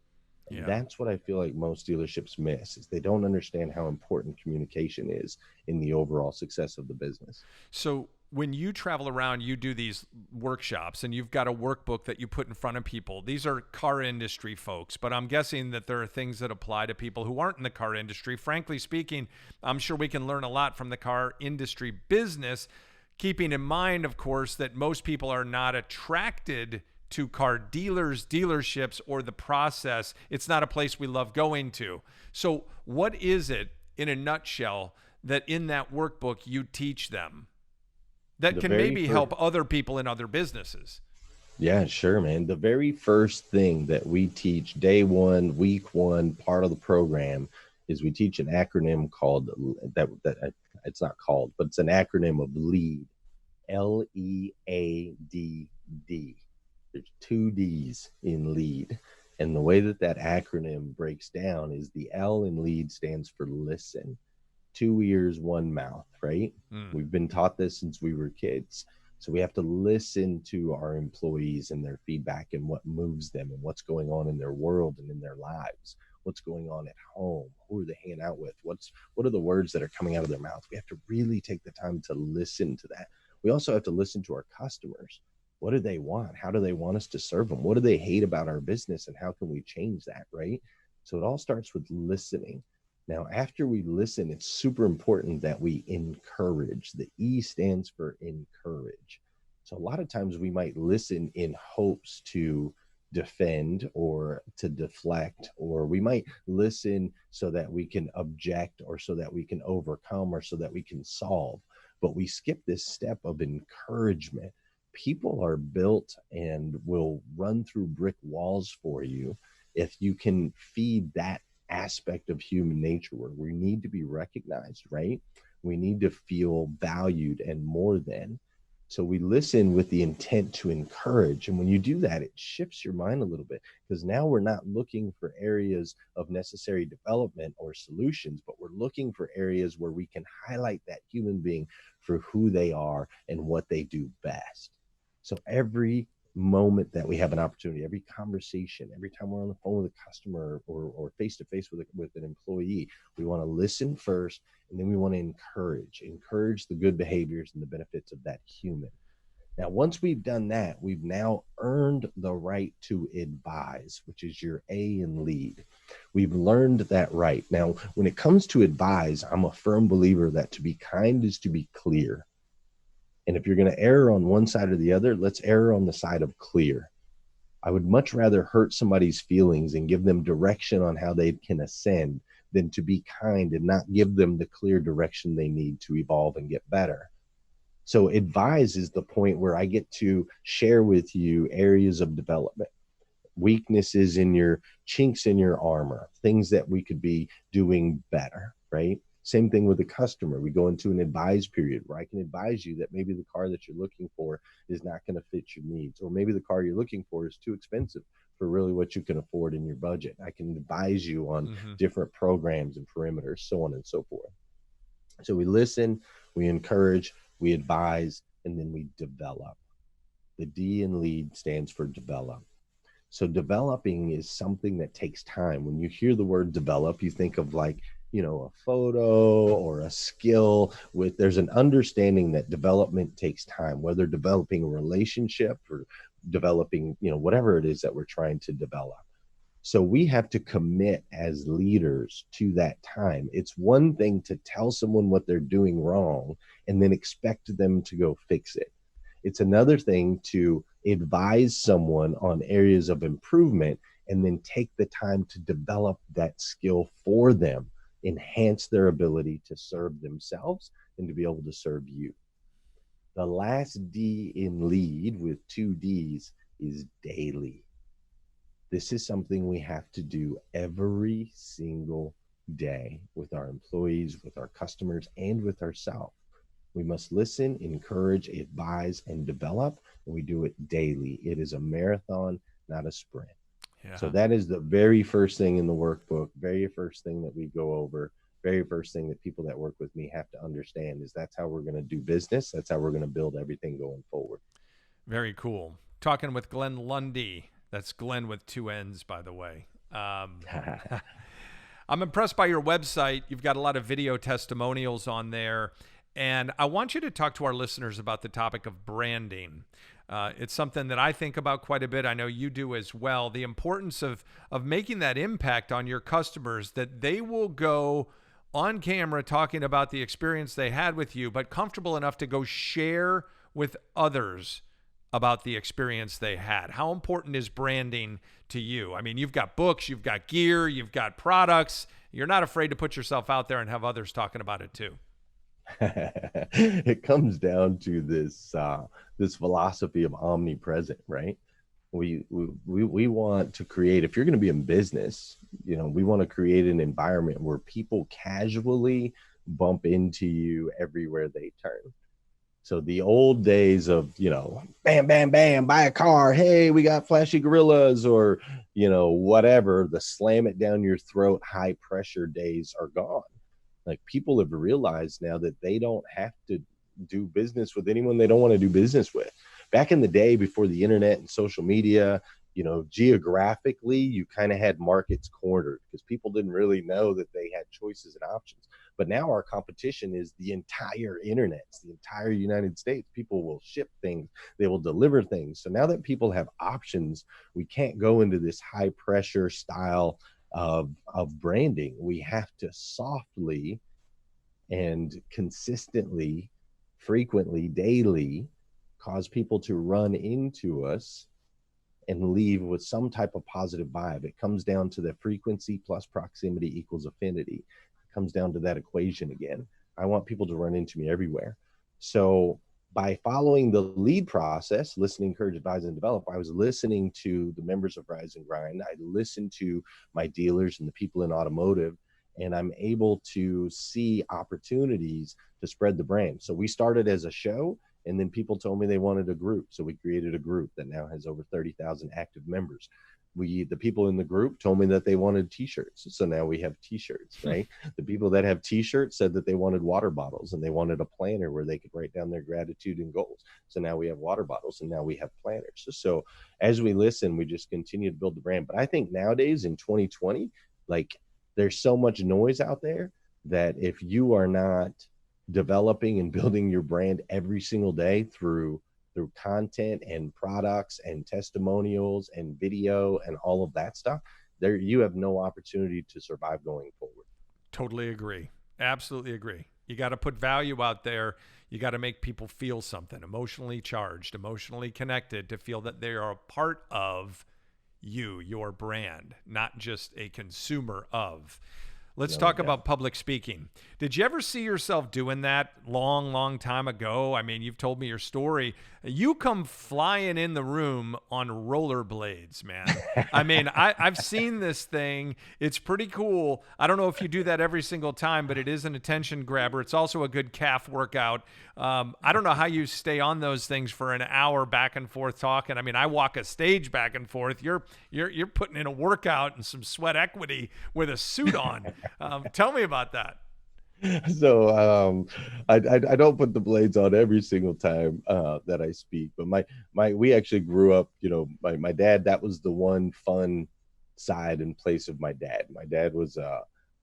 And that's what I feel like most dealerships miss, is they don't understand how important communication is in the overall success of the business.
So when you travel around, you do these workshops and you've got a workbook that you put in front of people. These are car industry folks, but I'm guessing that there are things that apply to people who aren't in the car industry. Frankly speaking, I'm sure we can learn a lot from the car industry business, keeping in mind, of course, that most people are not attracted to car dealers, dealerships, or the process. It's not a place we love going to. So what is it, in a nutshell, that in that workbook you teach them that can maybe help other people in other businesses?
Yeah, sure, man. The very first thing that we teach day one, week one, part of the program, is we teach an acronym called that it's not called, but it's an acronym of LEAD, LEADD. There's 2 D's in LEAD. And the way that acronym breaks down is the L in LEAD stands for listen. 2 ears, 1 mouth, right? We've been taught this since we were kids. So we have to listen to our employees and their feedback and what moves them and what's going on in their world and in their lives. What's going on at home? Who are they hanging out with? What are the words that are coming out of their mouth? We have to really take the time to listen to that. We also have to listen to our customers. What do they want? How do they want us to serve them? What do they hate about our business? And how can we change that, right? So it all starts with listening. Now, after we listen, it's super important that we encourage. The E stands for encourage. So a lot of times we might listen in hopes to defend or to deflect, or we might listen so that we can object, or so that we can overcome, or so that we can solve. But we skip this step of encouragement. People are built and will run through brick walls for you if you can feed that aspect of human nature where we need to be recognized, right? We need to feel valued and more than. So we listen with the intent to encourage. And when you do that, it shifts your mind a little bit, because now we're not looking for areas of necessary development or solutions, but we're looking for areas where we can highlight that human being for who they are and what they do best. So every moment that we have an opportunity, every conversation, every time we're on the phone with a customer or face to face with an employee, we want to listen first, and then we want to encourage the good behaviors and the benefits of that human. Now, once we've done that, we've now earned the right to advise, which is your A in lead. We've learned that right. Now, when it comes to advise, I'm a firm believer that to be kind is to be clear. And if you're going to err on one side or the other, let's err on the side of clear. I would much rather hurt somebody's feelings and give them direction on how they can ascend than to be kind and not give them the clear direction they need to evolve and get better. So advise is the point where I get to share with you areas of development, weaknesses in your chinks in your armor, things that we could be doing better, right? Same thing with the customer. We go into an advise period where I can advise you that maybe the car that you're looking for is not going to fit your needs, or maybe the car you're looking for is too expensive for really what you can afford in your budget. I can advise you on different programs and perimeters, so on and so forth. So we listen, we encourage, we advise, and then we develop. The D in lead stands for develop. So developing is something that takes time. When you hear the word develop, you think of like, a photo or a skill. There's an understanding that development takes time, whether developing a relationship or developing, whatever it is that we're trying to develop. So we have to commit as leaders to that time. It's one thing to tell someone what they're doing wrong and then expect them to go fix it. It's another thing to advise someone on areas of improvement and then take the time to develop that skill for them, enhance their ability to serve themselves and to be able to serve you. The last D in lead with 2 Ds is daily. This is something we have to do every single day with our employees, with our customers, and with ourselves. We must listen, encourage, advise, and develop, and we do it daily. It is a marathon, not a sprint. Yeah. So that is the very first thing in the workbook, very first thing that we go over, very first thing that people that work with me have to understand is that's how we're going to do business. That's how we're going to build everything going forward.
Very cool. Talking with Glenn Lundy. That's Glenn with 2 N's, by the way. I'm impressed by your website. You've got a lot of video testimonials on there. And I want you to talk to our listeners about the topic of branding. It's something that I think about quite a bit. I know you do as well. The importance of making that impact on your customers, that they will go on camera talking about the experience they had with you, but comfortable enough to go share with others about the experience they had. How important is branding to you? I mean, you've got books, you've got gear, you've got products. You're not afraid to put yourself out there and have others talking about it too.
It comes down to this philosophy of omnipresent, right? We want to create, if you're going to be in business, we want to create an environment where people casually bump into you everywhere they turn. So the old days of, bam, bam, bam, buy a car. Hey, we got flashy gorillas or, whatever, the slam it down your throat, high pressure days are gone. Like people have realized now that they don't have to do business with anyone they don't want to do business with. Back in the day before the internet and social media, geographically, you kind of had markets cornered because people didn't really know that they had choices and options. But now our competition is the entire internet, it's the entire United States. People will ship things, they will deliver things. So now that people have options, we can't go into this high pressure style of branding. We have to softly and consistently, frequently, daily cause people to run into us and leave with some type of positive vibe. It comes down to the frequency plus proximity equals affinity. It comes down to that equation again. I want people to run into me everywhere. So by following the lead process, listen, encourage, advise, and develop, I was listening to the members of Rise and Grind. I listened to my dealers and the people in automotive, and I'm able to see opportunities to spread the brand. So we started as a show, and then people told me they wanted a group. So we created a group that now has over 30,000 active members. the people in the group told me that they wanted t-shirts. So now we have t-shirts, right? The people that have t-shirts said that they wanted water bottles and they wanted a planner where they could write down their gratitude and goals. So now we have water bottles and now we have planners. So as we listen, we just continue to build the brand. But I think nowadays in 2020, like there's so much noise out there that if you are not developing and building your brand every single day through content and products and testimonials and video and all of that stuff, there you have no opportunity to survive going forward.
Totally agree. Absolutely agree. You got to put value out there. You got to make people feel something, emotionally charged, emotionally connected, to feel that they are a part of you, your brand, not just a consumer of. Let's talk about public speaking. Did you ever see yourself doing that long time ago? I mean, you've told me your story. You come flying in the room on rollerblades, man. I mean, I've seen this thing. It's pretty cool. I don't know if you do that every single time, but it is an attention grabber. It's also a good calf workout. I don't know how you stay on those things for an hour back and forth talking. I mean, I walk a stage back and forth. You're putting in a workout and some sweat equity with a suit on. Tell me about that.
So I don't put the blades on every single time that I speak, but we actually grew up, my dad, that was the one fun side and place of my dad. My dad was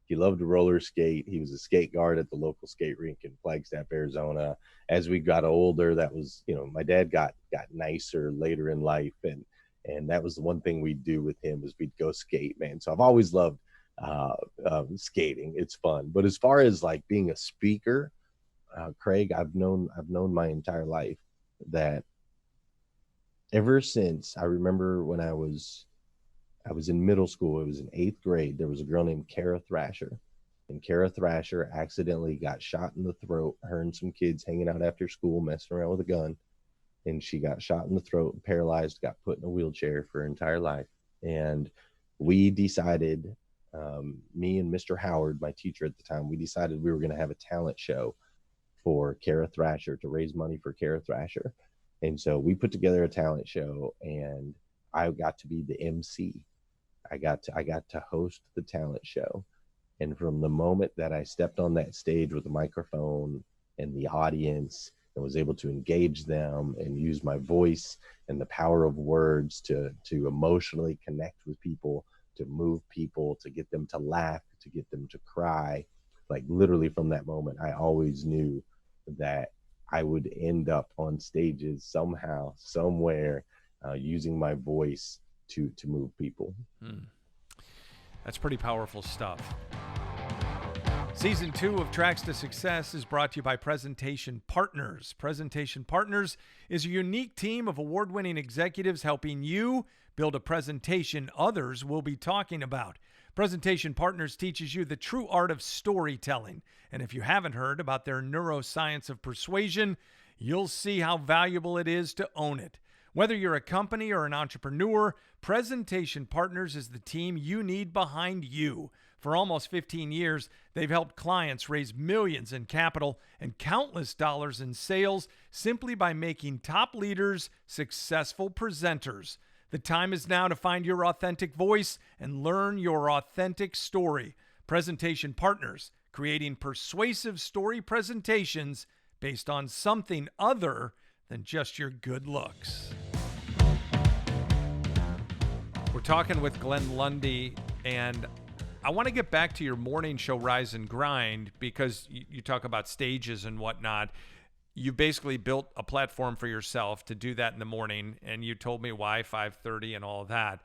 he loved to roller skate. He was a skate guard at the local skate rink in Flagstaff, Arizona. As we got older, that was, my dad got nicer later in life, and that was the one thing we'd do with him is we'd go skate, man. So I've always loved skating. It's fun. But as far as like being a speaker, Kraig, I've known my entire life that ever since I remember when I was in middle school, it was in 8th grade, there was a girl named Kara Thrasher, and Kara Thrasher accidentally got shot in the throat. Her and some kids hanging out after school messing around with a gun, and she got shot in the throat, paralyzed, got put in a wheelchair for her entire life. And we decided, me and Mr. Howard, my teacher at the time, we decided we were going to have a talent show for Kara Thrasher, to raise money for Kara Thrasher. And so we put together a talent show, and I got to be the MC. I got to host the talent show. And from the moment that I stepped on that stage with the microphone and the audience and was able to engage them and use my voice and the power of words to emotionally connect with people, to move people, to get them to laugh, to get them to cry, like literally from that moment, I always knew that I would end up on stages somehow, somewhere, using my voice to move people.
That's pretty powerful stuff. Season 2 of Tracks to Success is brought to you by Presentation Partners. Presentation Partners is a unique team of award-winning executives helping you build a presentation others will be talking about. Presentation Partners teaches you the true art of storytelling. And if you haven't heard about their neuroscience of persuasion, you'll see how valuable it is to own it. Whether you're a company or an entrepreneur, Presentation Partners is the team you need behind you. For almost 15 years, they've helped clients raise millions in capital and countless dollars in sales simply by making top leaders successful presenters. The time is now to find your authentic voice and learn your authentic story. Presentation Partners, creating persuasive story presentations based on something other than just your good looks. We're talking with Glenn Lundy, and I want to get back to your morning show, Rise and Grind, because you talk about stages and whatnot. You basically built a platform for yourself to do that in the morning, and you told me why 5:30 and all of that.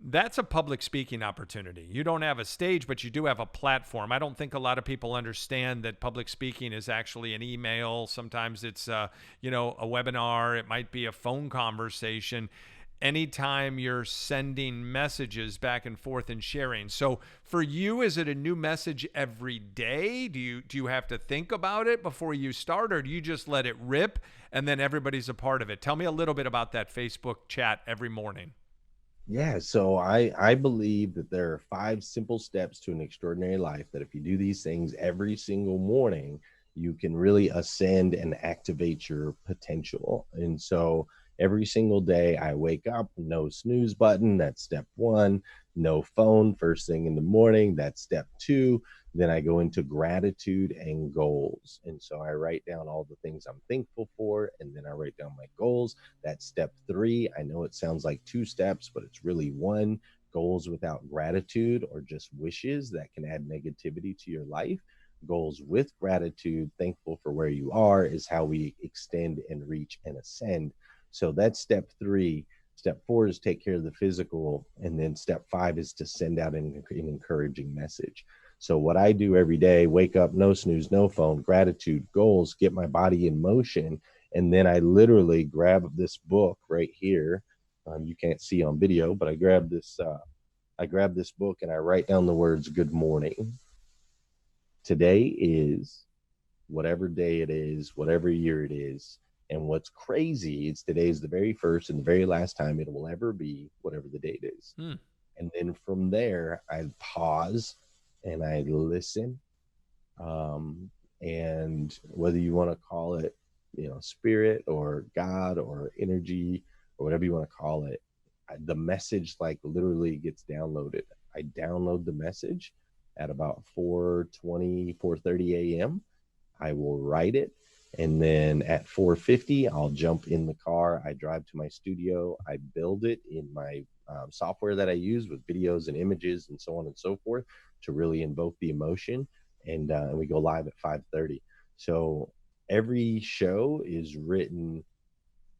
That's a public speaking opportunity. You don't have a stage, but you do have a platform. I don't think a lot of people understand that public speaking is actually an email. Sometimes it's a webinar. It might be a phone conversation. Anytime you're sending messages back and forth and sharing. So for you, is it a new message every day? Do you have to think about it before you start, or do you just let it rip and then everybody's a part of it? Tell me a little bit about that Facebook chat every morning.
Yeah, so I believe that there are 5 simple steps to an extraordinary life, that if you do these things every single morning, you can really ascend and activate your potential. And so every single day. I wake up, no snooze button. That's step one. No phone first thing in the morning. That's step two. Then I go into gratitude and goals. And so I write down all the things I'm thankful for, and then I write down my goals. That's step three. I know it sounds like two steps, but it's really one. Goals without gratitude or just wishes that can add negativity to your life. Goals with gratitude, thankful for where you are, is how we extend and reach and ascend. So that's step three. Step four is take care of the physical. And then step five is to send out an encouraging message. So what I do every day, wake up, no snooze, no phone, gratitude, goals, get my body in motion. And then I literally grab this book right here. You can't see on video, but I grab this book and I write down the words, good morning. Today is whatever day it is, whatever year it is. And what's crazy is today is the very first and the very last time it will ever be whatever the date is. And then from there, I pause and I listen. And whether you want to call it, spirit or God or energy or whatever you want to call it, the message like literally gets downloaded. I download the message at about 4:30 a.m. I will write it. And then at 4:50, I'll jump in the car. I drive to my studio. I build it in my software that I use with videos and images and so on and so forth to really invoke the emotion. And we go live at 5:30. So every show is written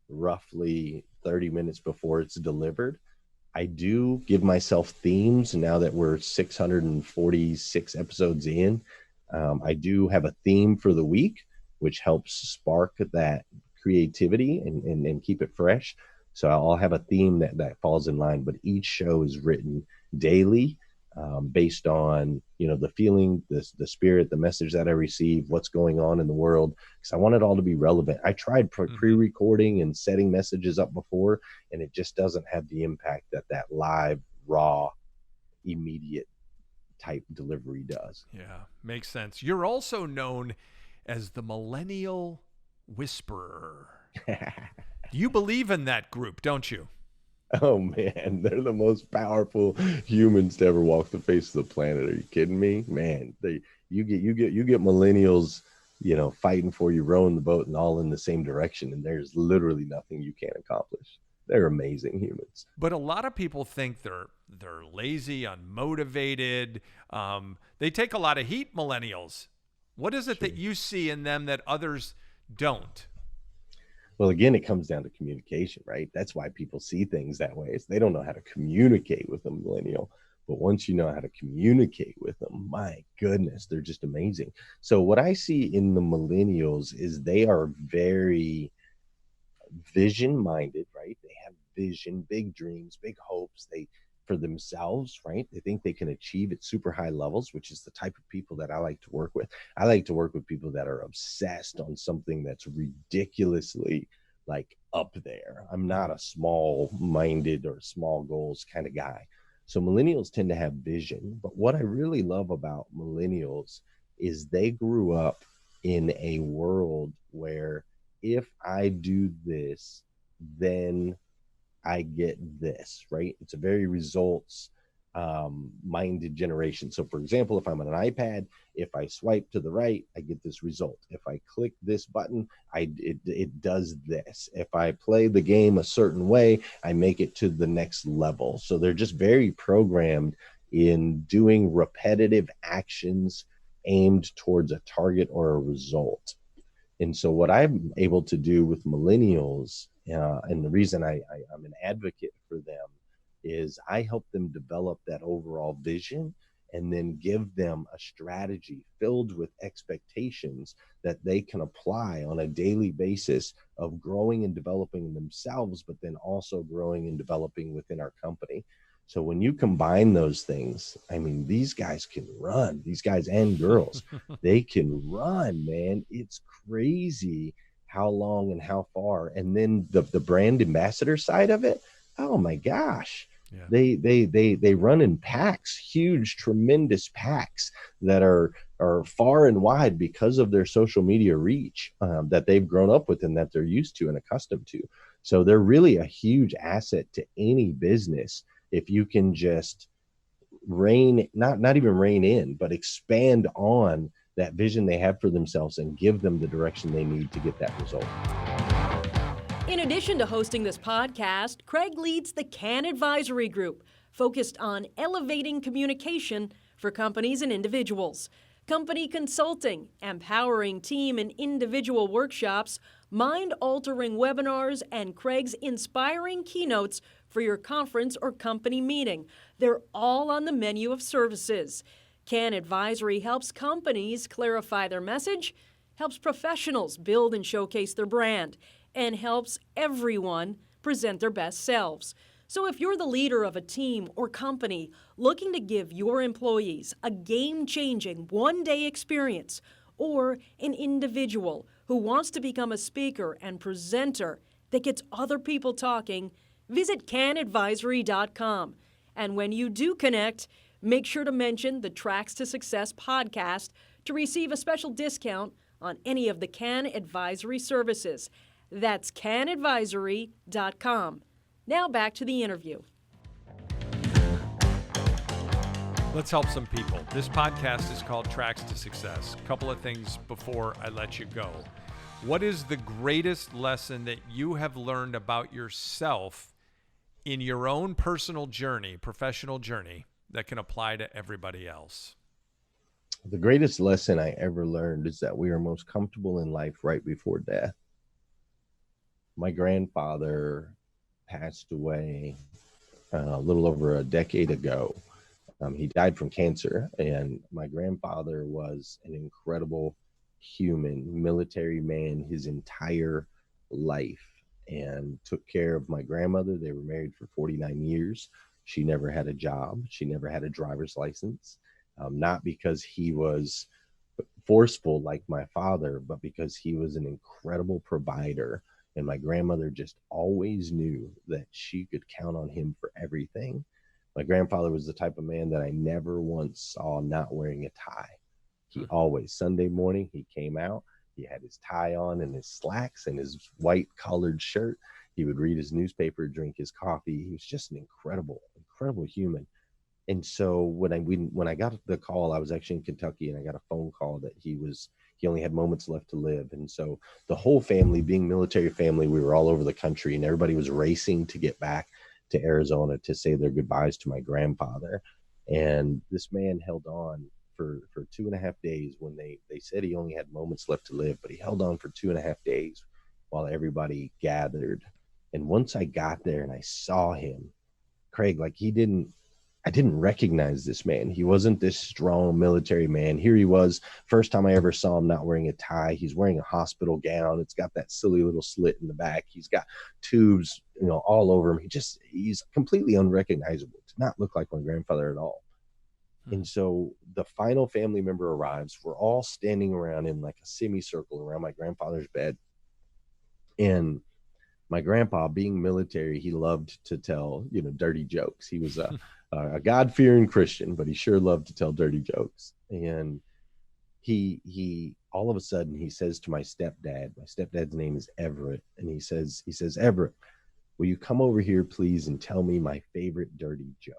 roughly 30 minutes before it's delivered. I do give myself themes now that we're 646 episodes in. I do have a theme for the week, which helps spark that creativity and keep it fresh. So I'll have a theme that falls in line, but each show is written daily based on, the feeling, the spirit, the message that I receive, what's going on in the world, because I want it all to be relevant. I tried pre-recording and setting messages up before, and it just doesn't have the impact that live, raw, immediate type delivery does.
Yeah, makes sense. You're also known as the Millennial Whisperer. You believe in that group, don't you?
Oh man, they're the most powerful humans to ever walk the face of the planet. Are you kidding me? Man, you get millennials, fighting for you, rowing the boat and all in the same direction, and there's literally nothing you can't accomplish. They're amazing humans.
But a lot of people think they're lazy, unmotivated. They take a lot of heat, millennials. What is it that you see in them that others don't?
Well, again, it comes down to communication, right? That's why people see things that way. Is they don't know how to communicate with a millennial. But once you know how to communicate with them, my goodness, they're just amazing. So what I see in the millennials is they are very vision-minded, right? They have vision, big dreams, big hopes. For themselves, right? They think they can achieve at super high levels, which is the type of people that I like to work with. I like to work with people that are obsessed on something that's ridiculously like up there. I'm not a small-minded or small goals kind of guy. So millennials tend to have vision. But what I really love about millennials is they grew up in a world where if I do this, then I get this, right? It's a very results minded generation. So for example, if I'm on an iPad, if I swipe to the right, I get this result. If I click this button, it does this. If I play the game a certain way, I make it to the next level. So they're just very programmed in doing repetitive actions aimed towards a target or a result. And so what I'm able to do with millennials, and the reason I'm an advocate for them, is I help them develop that overall vision and then give them a strategy filled with expectations that they can apply on a daily basis of growing and developing themselves, but then also growing and developing within our company. So when you combine those things, I mean, these guys can run, these guys and girls, they can run, man. It's crazy how long and how far. And then the brand ambassador side of it, oh my gosh. Yeah. They run in packs, huge, tremendous packs that are far and wide because of their social media reach that they've grown up with and that they're used to and accustomed to. So they're really a huge asset to any business if you can just not even rein in, but expand on that vision they have for themselves and give them the direction they need to get that result.
In addition to hosting this podcast, Kraig leads the Kann Advisory Group, focused on elevating communication for companies and individuals. Company consulting, empowering team and individual workshops, mind-altering webinars, and Kraig's inspiring keynotes for your conference or company meeting. They're all on the menu of services. Kann Advisory helps companies clarify their message, helps professionals build and showcase their brand, and helps everyone present their best selves. So if you're the leader of a team or company looking to give your employees a game-changing one-day experience, or an individual who wants to become a speaker and presenter that gets other people talking, visit candadvisory.com. And when you do connect, make sure to mention the Tracks to Success podcast to receive a special discount on any of the Kann Advisory services. That's candadvisory.com. Now back to the interview.
Let's help some people. This podcast is called Tracks to Success. A couple of things before I let you go. What is the greatest lesson that you have learned about yourself in your own personal journey, professional journey, that can apply to everybody else?
The greatest lesson I ever learned is that we are most comfortable in life right before death. My grandfather passed away a little over a decade ago. He died from cancer, and my grandfather was an incredible human, military man his entire life, and took care of my grandmother. They were married for 49 years. She never had a job. She never had a driver's license, not because he was forceful like my father, but because he was an incredible provider. And my grandmother just always knew that she could count on him for everything. My grandfather was the type of man that I never once saw not wearing a tie. He always, Sunday morning, he came out, he had his tie on and his slacks and his white collared shirt. He would read his newspaper, drink his coffee. He was just an incredible human. And so when I got the call, I was actually in Kentucky, and I got a phone call that he only had moments left to live. And so the whole family, being military family, we were all over the country, and everybody was racing to get back to Arizona to say their goodbyes to my grandfather. And this man held on for 2.5 days when they said he only had moments left to live, but he held on for 2.5 days while everybody gathered. And once I got there and I saw him, Kraig, I didn't recognize this man. He wasn't this strong military man. Here he was, first time I ever saw him not wearing a tie. He's wearing a hospital gown. It's got that silly little slit in the back. He's got tubes, all over him. He's completely unrecognizable. Did not look like my grandfather at all. And so the final family member arrives. We're all standing around in like a semicircle around my grandfather's bed. And my grandpa, being military, he loved to tell, dirty jokes. He was a God-fearing Christian, but he sure loved to tell dirty jokes. And he all of a sudden, he says to my stepdad's name is Everett, and he says, Everett, will you come over here, please, and tell me my favorite dirty joke?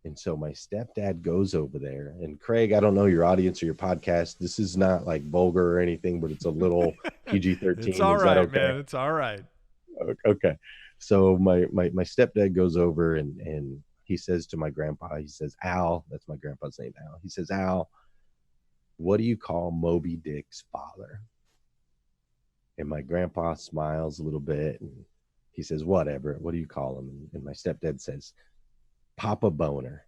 And so my stepdad goes over there, and Kraig, I don't know your audience or your podcast. This is not like vulgar or anything, but it's a little PG-13.
It's all right,
okay?
Man. It's all right.
Okay. So my stepdad goes over and he says to my grandpa, he says, Al, that's my grandpa's name, Al. He says, Al, what do you call Moby Dick's father? And my grandpa smiles a little bit, and he says, whatever, what do you call him? And my stepdad says, Papa Boner.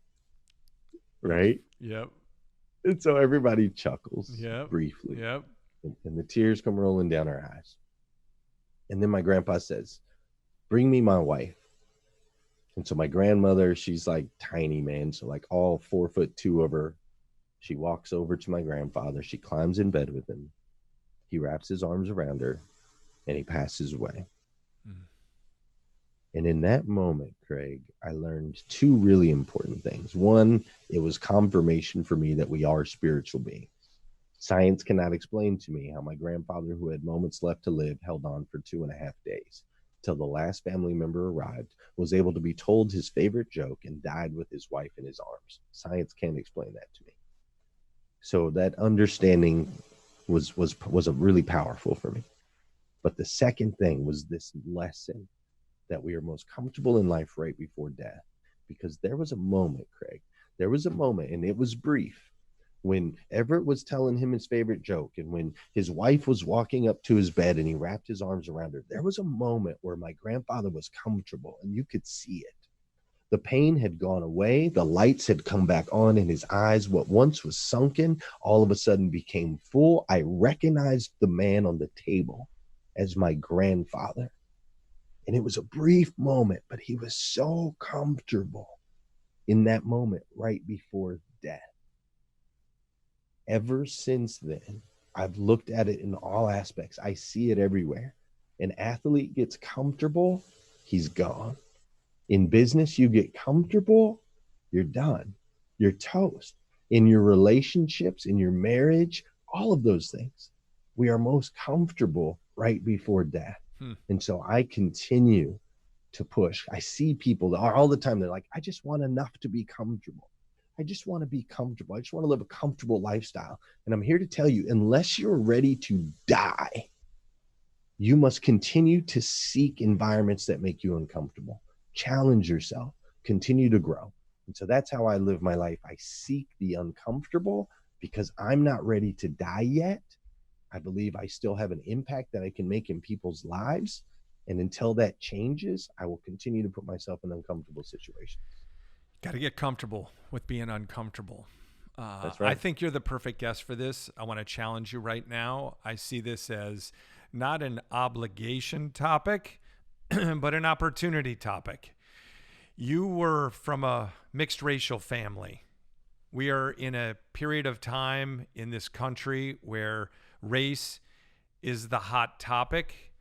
Right?
Yep.
And so everybody chuckles briefly.
Yep.
And the tears come rolling down our eyes. And then my grandpa says, bring me my wife. And so my grandmother, she's like tiny, man. So like all 4'2" of her, she walks over to my grandfather. She climbs in bed with him. He wraps his arms around her, and he passes away. And in that moment, Kraig, I learned two really important things. One, it was confirmation for me that we are spiritual beings. Science cannot explain to me how my grandfather, who had moments left to live, held on for 2.5 days till the last family member arrived, was able to be told his favorite joke, and died with his wife in his arms. Science can't explain that to me. So that understanding was a really powerful for me. But the second thing was this lesson that we are most comfortable in life right before death. Because there was a moment, Kraig, there was a moment, and it was brief, when Everett was telling him his favorite joke, and when his wife was walking up to his bed and he wrapped his arms around her. There was a moment where my grandfather was comfortable, and you could see it. The pain had gone away. The lights had come back on in his eyes. What once was sunken all of a sudden became full. I recognized the man on the table as my grandfather. And it was a brief moment, but he was so comfortable in that moment right before death. Ever since then, I've looked at it in all aspects. I see it everywhere. An athlete gets comfortable, he's gone. In business, you get comfortable, you're done. You're toast. In your relationships, in your marriage, all of those things, we are most comfortable right before death. And so I continue to push. I see people all the time. They're like, I just want enough to be comfortable. I just want to be comfortable. I just want to live a comfortable lifestyle. And I'm here to tell you, unless you're ready to die, you must continue to seek environments that make you uncomfortable. Challenge yourself, continue to grow. And so that's how I live my life. I seek the uncomfortable because I'm not ready to die yet. I believe I still have an impact that I can make in people's lives. And until that changes, I will continue to put myself in uncomfortable situations.
Got to get comfortable with being uncomfortable.
That's right.
I think you're the perfect guest for this. I want to challenge you right now. I see this as not an obligation topic, but an opportunity topic. You were from a mixed racial family. We are in a period of time in this country where race is the hot topic,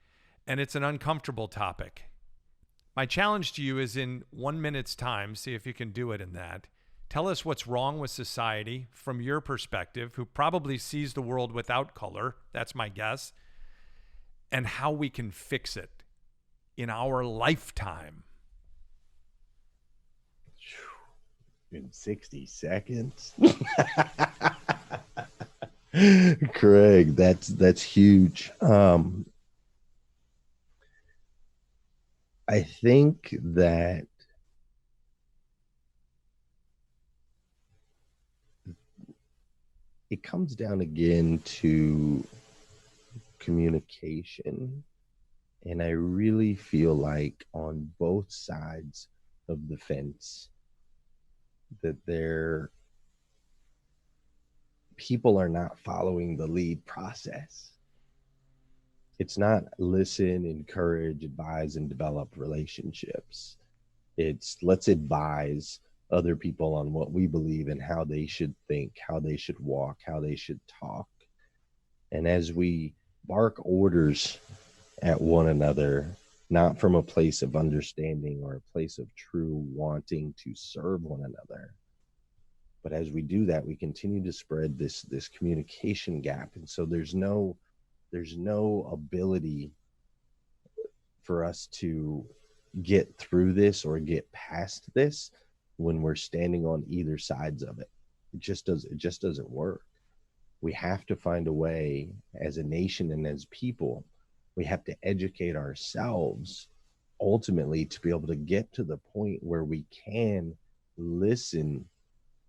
and it's an uncomfortable topic. My challenge to you is, in 1 minute's time, see if you can do it in that. Tell us what's wrong with society from your perspective, who probably sees the world without color. That's my guess. And how we can fix it in our lifetime.
In 60 seconds. Kraig, that's huge. I think that it comes down again to communication. And I really feel like on both sides of the fence that people are not following the lead process. It's not listen, encourage, advise, and develop relationships. It's let's advise other people on what we believe and how they should think, how they should walk, how they should talk. And as we bark orders at one another, not from a place of understanding or a place of true wanting to serve one another, but as we do that, we continue to spread this communication gap. And so there's no ability for us to get through this or get past this when we're standing on either sides of it. It just doesn't work. We have to find a way as a nation and as people. We have to educate ourselves ultimately to be able to get to the point where we can listen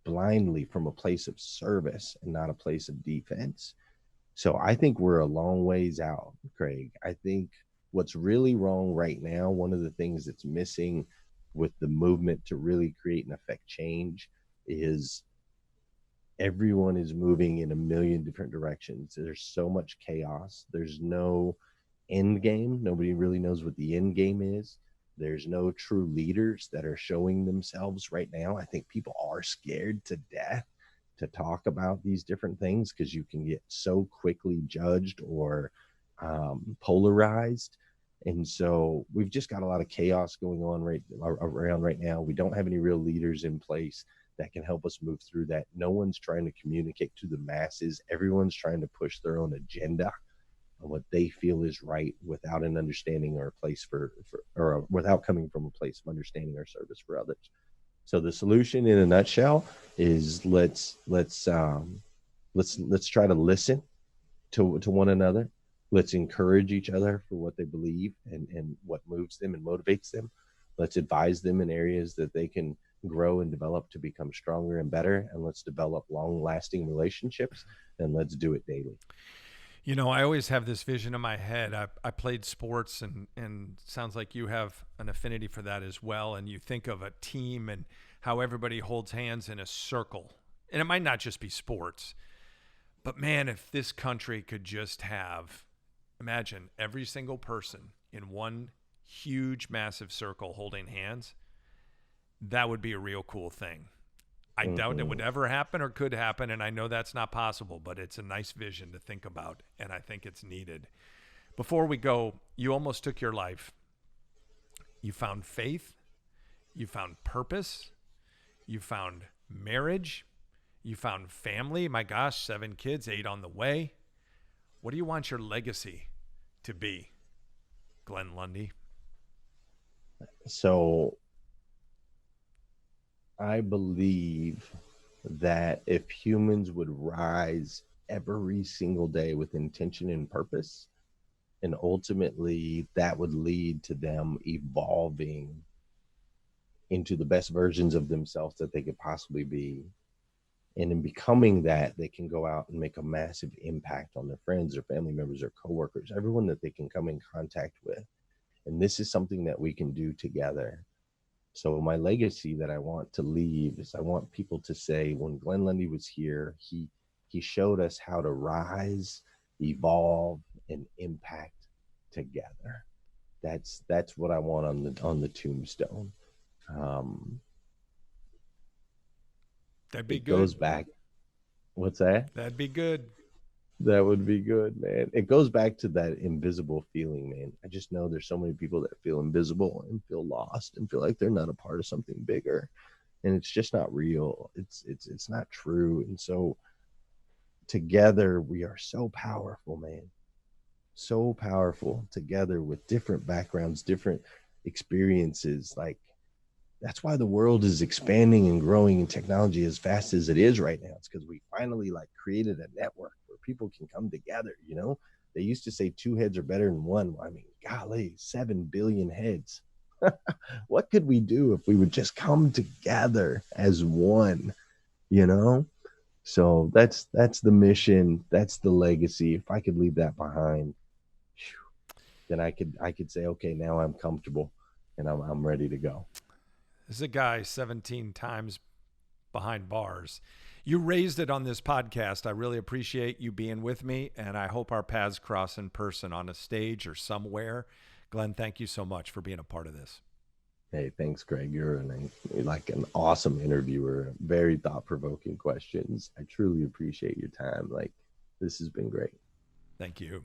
blindly from a place of service and not a place of defense. So I think we're a long ways out, Kraig. I think what's really wrong right now, one of the things that's missing with the movement to really create and affect change, is everyone is moving in a million different directions. There's so much chaos. There's no end game. Nobody really knows what the end game is. There's no true leaders that are showing themselves right now. I think people are scared to death to talk about these different things because you can get so quickly judged or polarized. And so we've just got a lot of chaos going on around right now. We don't have any real leaders in place that can help us move through that. No one's trying to communicate to the masses. Everyone's trying to push their own agenda on what they feel is right without an understanding or a place without coming from a place of understanding or service for others. So the solution in a nutshell is let's try to listen to one another. Let's encourage each other for what they believe and what moves them and motivates them. Let's advise them in areas that they can grow and develop to become stronger and better. And let's develop long-lasting relationships, and let's do it daily.
You know, I always have this vision in my head. I played sports, and sounds like you have an affinity for that as well. And you think of a team and how everybody holds hands in a circle. And it might not just be sports, but man, if this country could just have, imagine every single person in one huge, massive circle holding hands, that would be a real cool thing. I doubt it would ever happen or could happen, and I know that's not possible, but it's a nice vision to think about, and I think it's needed. Before we go, you almost took your life. You found faith. You found purpose. You found marriage. You found family. My gosh, 7 kids, 8 on the way. What do you want your legacy to be, Glenn Lundy?
So I believe that if humans would rise every single day with intention and purpose, and ultimately that would lead to them evolving into the best versions of themselves that they could possibly be. And in becoming that, they can go out and make a massive impact on their friends or family members or coworkers, everyone that they can come in contact with. And this is something that we can do together. So my legacy that I want to leave is I want people to say, when Glenn Lundy was here, he showed us how to rise, evolve, and impact together. That's what I want on the tombstone.
That'd be
it
good.
Goes back. What's that?
That'd be good.
That would be good, man. It goes back to that invisible feeling, man. I just know there's so many people that feel invisible and feel lost and feel like they're not a part of something bigger, and it's just not real. It's not true. And so together we are so powerful, man. So powerful together with different backgrounds, different experiences. Like, that's why the world is expanding and growing in technology as fast as it is right now. It's because we finally created a network where people can come together. You know, they used to say 2 heads are better than 1. I mean, golly, 7 billion heads. What could we do if we would just come together as one, you know? So that's the mission. That's the legacy. If I could leave that behind, then I could say, okay, now I'm comfortable and I'm ready to go.
This is a guy 17 times behind bars. You raised it on this podcast. I really appreciate you being with me, and I hope our paths cross in person on a stage or somewhere. Glenn, thank you so much for being a part of this.
Hey, thanks, Kraig. You're an awesome interviewer. Very thought-provoking questions. I truly appreciate your time. This has been great.
Thank you.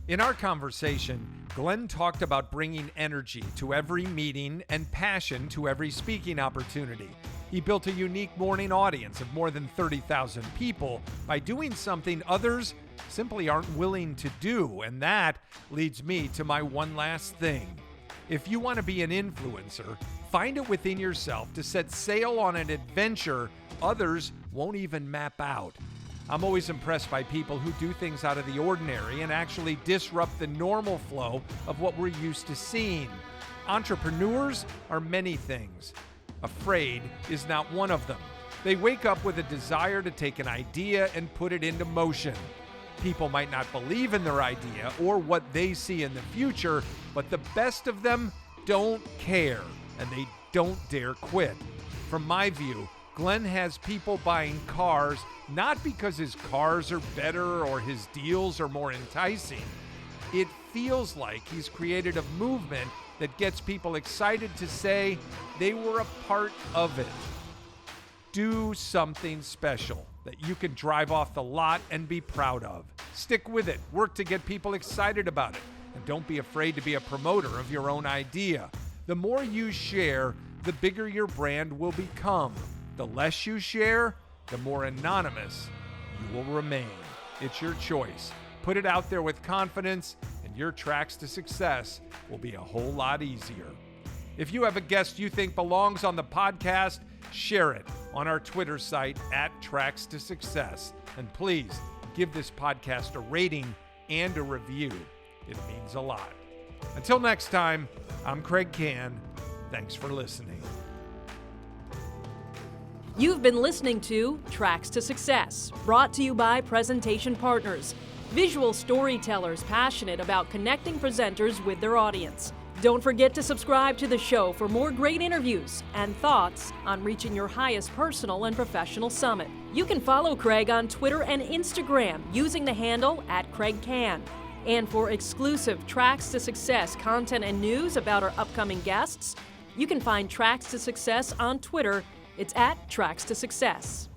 In our conversation, Glenn talked about bringing energy to every meeting and passion to every speaking opportunity. He built a unique morning audience of more than 30,000 people by doing something others simply aren't willing to do. And that leads me to my one last thing. If you want to be an influencer, find it within yourself to set sail on an adventure others won't even map out. I'm always impressed by people who do things out of the ordinary and actually disrupt the normal flow of what we're used to seeing. Entrepreneurs are many things. Afraid is not one of them. They wake up with a desire to take an idea and put it into motion. People might not believe in their idea or what they see in the future, but the best of them don't care, and they don't dare quit. From my view, Glenn has people buying cars not because his cars are better or his deals are more enticing. It feels like he's created a movement that gets people excited to say they were a part of it. Do something special that you can drive off the lot and be proud of. Stick with it. Work to get people excited about it. And don't be afraid to be a promoter of your own idea. The more you share, the bigger your brand will become. The less you share, the more anonymous you will remain. It's your choice. Put it out there with confidence, and your tracks to success will be a whole lot easier. If you have a guest you think belongs on the podcast, share it on our Twitter site @Tracks to Success. And please give this podcast a rating and a review. It means a lot. Until next time, I'm Kraig Kann. Thanks for listening.
You've been listening to Tracks to Success, brought to you by Presentation Partners, visual storytellers passionate about connecting presenters with their audience. Don't forget to subscribe to the show for more great interviews and thoughts on reaching your highest personal and professional summit. You can follow Kraig on Twitter and Instagram using the handle @Kraig Kann. And for exclusive Tracks to Success content and news about our upcoming guests, you can find Tracks to Success on Twitter. It's @Tracks to Success.